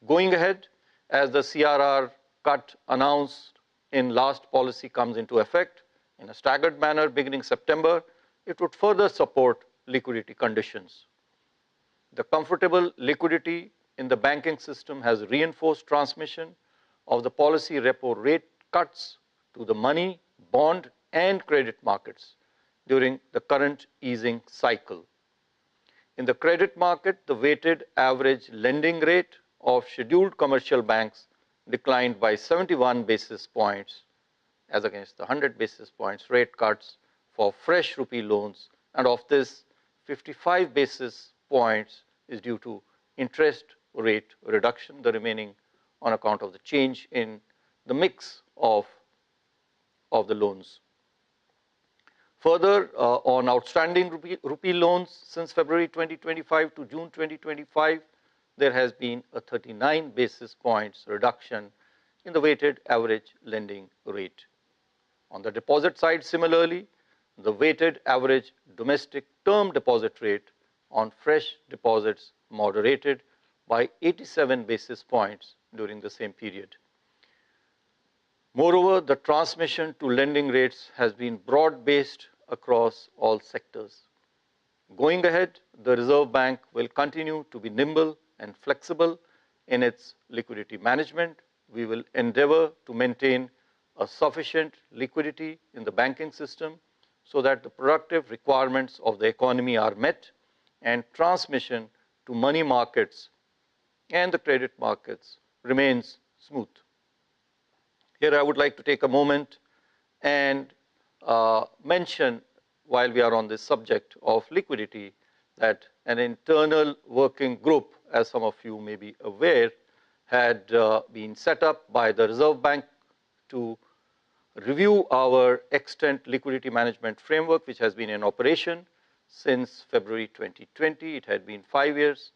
Going ahead, as the CRR cut announced in last policy comes into effect in a staggered manner beginning September, it would further support liquidity conditions. The comfortable liquidity in the banking system has reinforced transmission of the policy repo rate cuts to the money, bond, and credit markets during the current easing cycle. In the credit market, the weighted average lending rate of scheduled commercial banks declined by 71 basis points as against the 100 basis points rate cuts for fresh rupee loans, and of this 55 basis points is due to interest rate reduction, the remaining on account of the change in the mix of the loans. Further, on outstanding rupee loans since February 2025 to June 2025, there has been a 39 basis points reduction in the weighted average lending rate. On the deposit side, similarly, the weighted average domestic term deposit rate on fresh deposits moderated by 87 basis points during the same period. Moreover, the transmission to lending rates has been broad-based across all sectors. Going ahead, the Reserve Bank will continue to be nimble and flexible in its liquidity management. We will endeavor to maintain a sufficient liquidity in the banking system so that the productive requirements of the economy are met and transmission to money markets and the credit markets remains smooth. Here I would like to take a moment and mention while we are on this subject of liquidity, that an internal working group, as some of you may be aware, had been set up by the Reserve Bank to review our extant liquidity management framework, which has been in operation since February 2020. It had been 5 years.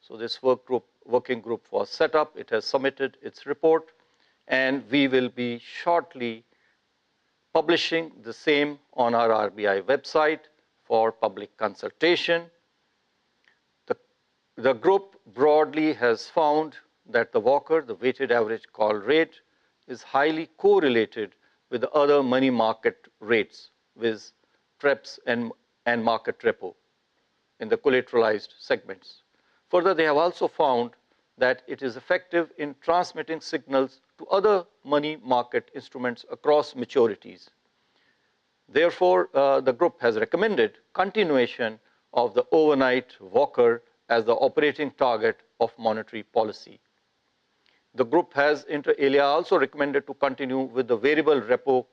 So this working group was set up. It has submitted its report, and we will be shortly publishing the same on our RBI website for public consultation. The group broadly has found that the Walker, the weighted average call rate, is highly correlated with the other money market rates, with TREPs and market repo in the collateralized segments. Further, they have also found that it is effective in transmitting signals to other money market instruments across maturities. Therefore, the group has recommended continuation of the overnight Walker as the operating target of monetary policy. The group has, inter alia, also recommended to continue with the variable repo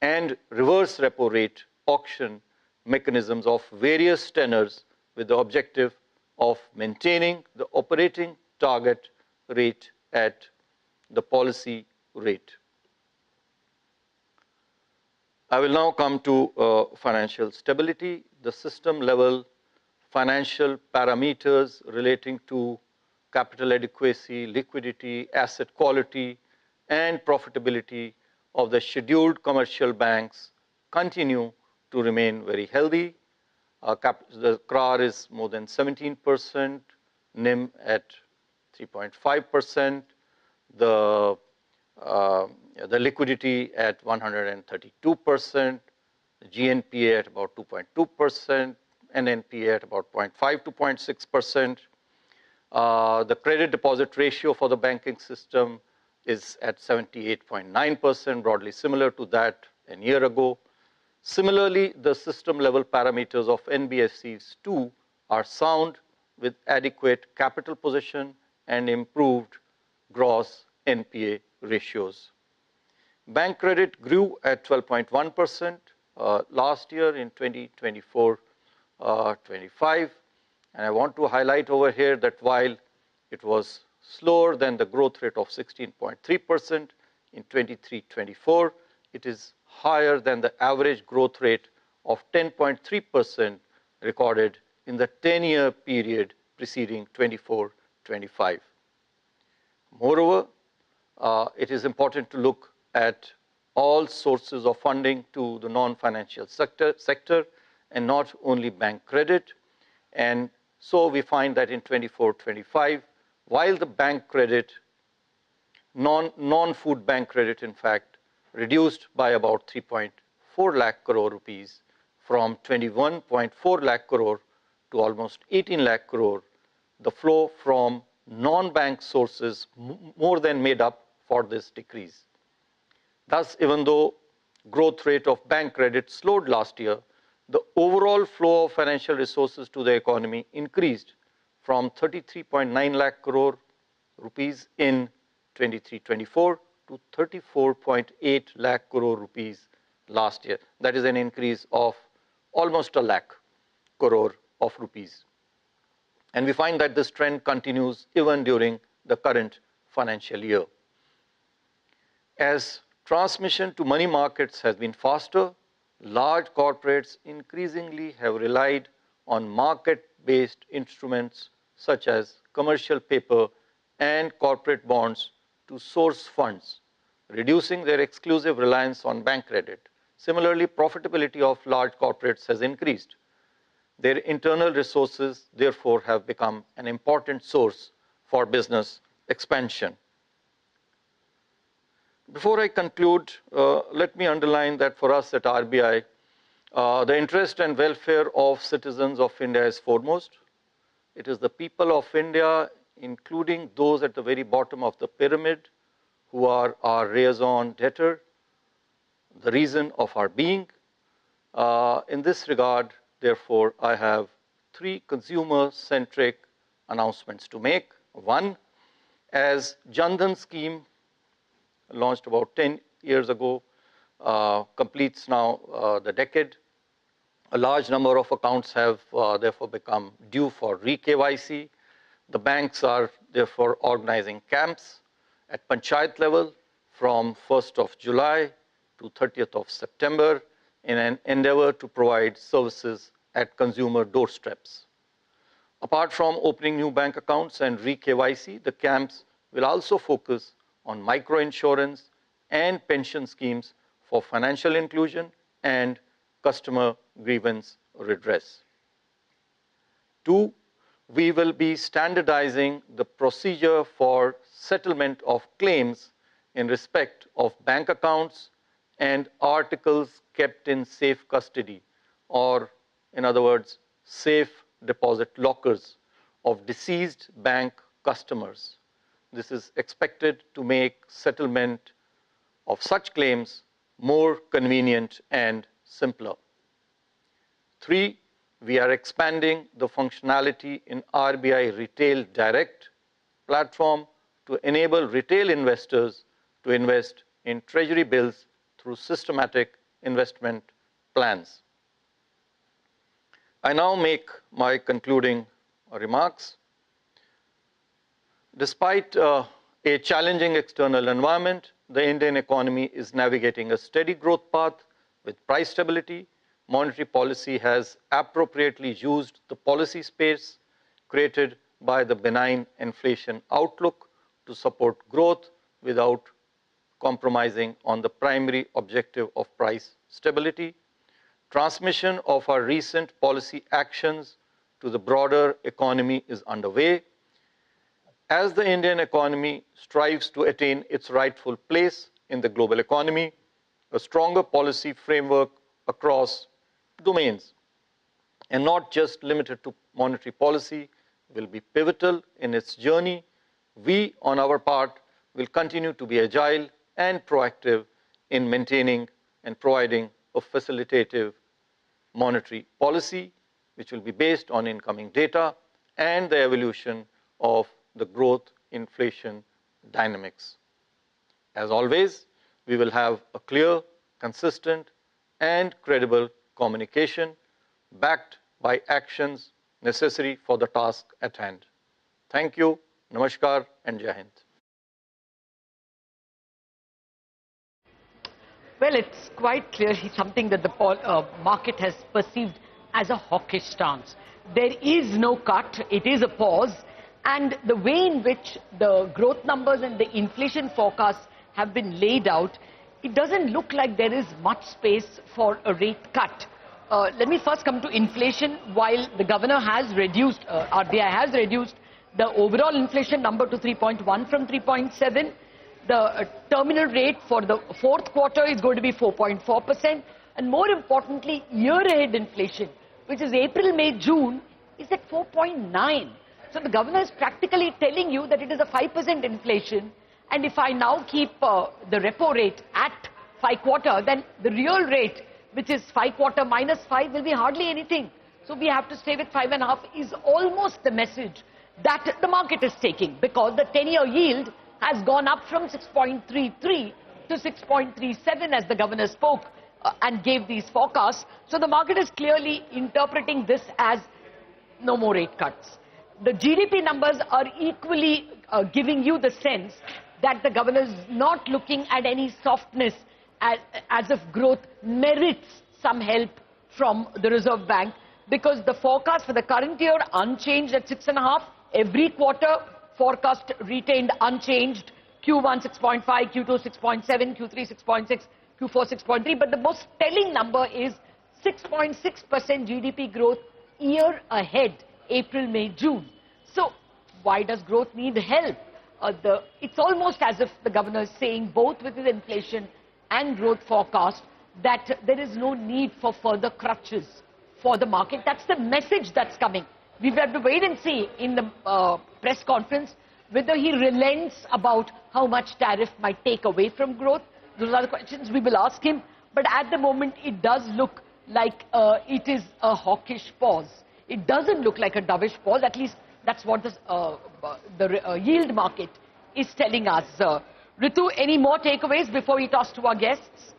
and reverse repo rate auction mechanisms of various tenors, with the objective of maintaining the operating target rate at the policy rate. I will now come to financial stability. The system level financial parameters relating to capital adequacy, liquidity, asset quality, and profitability of the scheduled commercial banks continue to remain very healthy. The CRAR is more than 17%, NIM at 3.5%, the liquidity at 132%, GNPA at about 2.2%, NNPA at about 0.5 to 0.6%. The credit deposit ratio for the banking system is at 78.9%, broadly similar to that a year ago. Similarly, the system level parameters of NBFCs too are sound, with adequate capital position and improved gross NPA ratios. Bank credit grew at 12.1% last year in 2024-25. And I want to highlight over here that while it was slower than the growth rate of 16.3% in 23-24, it is higher than the average growth rate of 10.3% recorded in the 10-year period preceding 24-25. Moreover, it is important to look at all sources of funding to the non-financial sector and not only bank credit. And so we find that in 24-25, while the bank credit, non-food bank credit, in fact, reduced by about 3.4 lakh crore rupees from 21.4 lakh crore to almost 18 lakh crore, the flow from non-bank sources more than made up for this decrease. Thus, even though growth rate of bank credit slowed last year, the overall flow of financial resources to the economy increased from 33.9 lakh crore rupees in 23-24 to 34.8 lakh crore rupees last year. That is an increase of almost a lakh crore of rupees. And we find that this trend continues even during the current financial year. As transmission to money markets has been faster, large corporates increasingly have relied on market-based instruments such as commercial paper and corporate bonds to source funds, reducing their exclusive reliance on bank credit. Similarly, profitability of large corporates has increased. Their internal resources, therefore, have become an important source for business expansion. Before I conclude, let me underline that for us at RBI, the interest and welfare of citizens of India is foremost. It is the people of India, including those at the very bottom of the pyramid, who are our raison d'etre, the reason of our being. In this regard, therefore, I have 3 consumer-centric announcements to make. One, as Jan Dhan scheme launched about 10 years ago, completes now the decade. A large number of accounts have therefore become due for re-KYC. The banks are therefore organizing camps at Panchayat level from 1st of July to 30th of September in an endeavor to provide services at consumer doorsteps. Apart from opening new bank accounts and re-KYC, the camps will also focus on microinsurance and pension schemes for financial inclusion and customer grievance redress. 2, we will be standardizing the procedure for settlement of claims in respect of bank accounts and articles kept in safe custody, or in other words, safe deposit lockers of deceased bank customers. This is expected to make settlement of such claims more convenient and simpler. 3, we are expanding the functionality in RBI Retail Direct platform to enable retail investors to invest in treasury bills through systematic investment plans. I now make my concluding remarks. Despite a challenging external environment, the Indian economy is navigating a steady growth path with price stability. Monetary policy has appropriately used the policy space created by the benign inflation outlook to support growth without compromising on the primary objective of price stability. Transmission of our recent policy actions to the broader economy is underway. As the Indian economy strives to attain its rightful place in the global economy, a stronger policy framework across domains, and not just limited to monetary policy, will be pivotal in its journey. We, on our part, will continue to be agile and proactive in maintaining and providing a facilitative monetary policy, which will be based on incoming data and the evolution of the growth inflation dynamics. As always, we will have a clear, consistent, and credible communication backed by actions necessary for the task at hand. Thank you, Namaskar, and Jai Hind. Well, it's quite clearly something that the market has perceived as a hawkish stance. There is no cut, it is a pause, and the way in which the growth numbers and the inflation forecasts have been laid out, it doesn't look like there is much space for a rate cut. Let me first come to inflation. While the governor has reduced, RBI has reduced the overall inflation number to 3.1 from 3.7, the terminal rate for the fourth quarter is going to be 4.4%, and more importantly, year-ahead inflation, which is April, May, June, is at 4.9. So the governor is practically telling you that it is a 5% inflation, and if I now keep the repo rate at 5 quarter, then the real rate, which is 5 quarter minus 5, will be hardly anything. So we have to stay with 5.5 is almost the message that the market is taking, because the 10-year yield has gone up from 6.33 to 6.37 as the governor spoke and gave these forecasts. So the market is clearly interpreting this as no more rate cuts. The GDP numbers are equally giving you the sense that the governor is not looking at any softness as if growth merits some help from the Reserve Bank, because the forecast for the current year unchanged at 6.5, every quarter forecast retained unchanged, Q1 6.5, Q2 6.7, Q3 6.6, Q4 6.3, but the most telling number is 6.6% GDP growth year ahead, April, May, June. So why does growth need help? It's almost as if the governor is saying, both with his inflation and growth forecast, that there is no need for further crutches for the market. That's the message that's coming. We have to wait and see in the press conference whether he relents about how much tariff might take away from growth. Those are the questions we will ask him. But at the moment, it does look like it is a hawkish pause. It doesn't look like a dovish pause. At least that's what the yield market is telling us. Ritu, any more takeaways before we toss to our guests?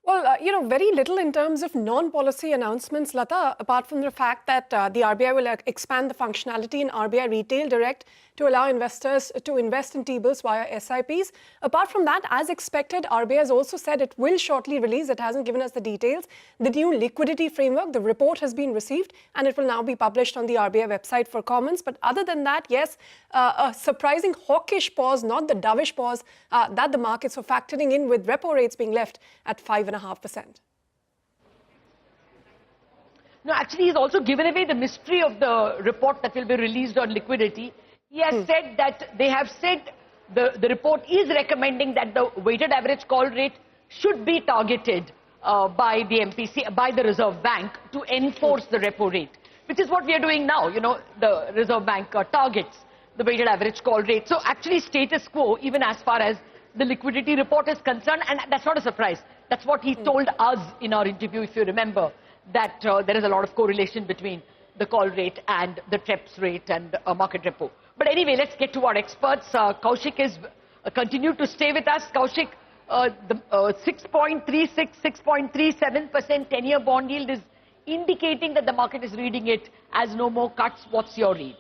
Well, very little in terms of non-policy announcements, Lata, apart from the fact that the RBI will expand the functionality in RBI Retail Direct to allow investors to invest in T-bills via SIPs. Apart from that, as expected, RBI has also said it will shortly release, it hasn't given us the details, the new liquidity framework. The report has been received and it will now be published on the RBI website for comments. But other than that, yes, a surprising hawkish pause, not the dovish pause that the markets were factoring in, with repo rates being left at 5.5%. No, actually, he's also given away the mystery of the report that will be released on liquidity. He has said that they have said the report is recommending that the weighted average call rate should be targeted by the MPC, by the Reserve Bank, to enforce the repo rate, which is what we are doing now. The Reserve Bank targets the weighted average call rate. So actually status quo, even as far as the liquidity report is concerned, and that's not a surprise. That's what he told us in our interview, if you remember, that there is a lot of correlation between the call rate and the TREPS rate and market repo. But anyway, let's get to our experts. Kaushik is continued to stay with us. Kaushik, the 6.36, 6.37% 10-year bond yield is indicating that the market is reading it as no more cuts. What's your read?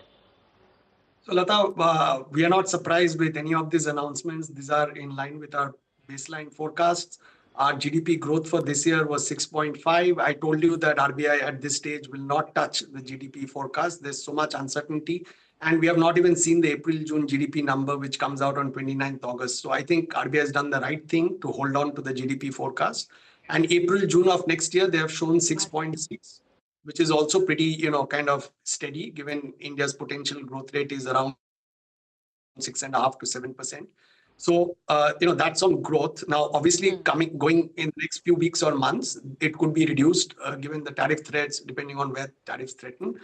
So Lata, we are not surprised with any of these announcements. These are in line with our baseline forecasts. Our GDP growth for this year was 6.5. I told you that RBI at this stage will not touch the GDP forecast. There's so much uncertainty. And we have not even seen the April-June GDP number, which comes out on 29th August. So I think RBI has done the right thing to hold on to the GDP forecast. And April-June of next year, they have shown 6.6, which is also pretty, kind of steady, given India's potential growth rate is around 6.5 to 7%. So, that's on growth. Now, obviously, going in the next few weeks or months, it could be reduced given the tariff threats, depending on where tariffs threaten.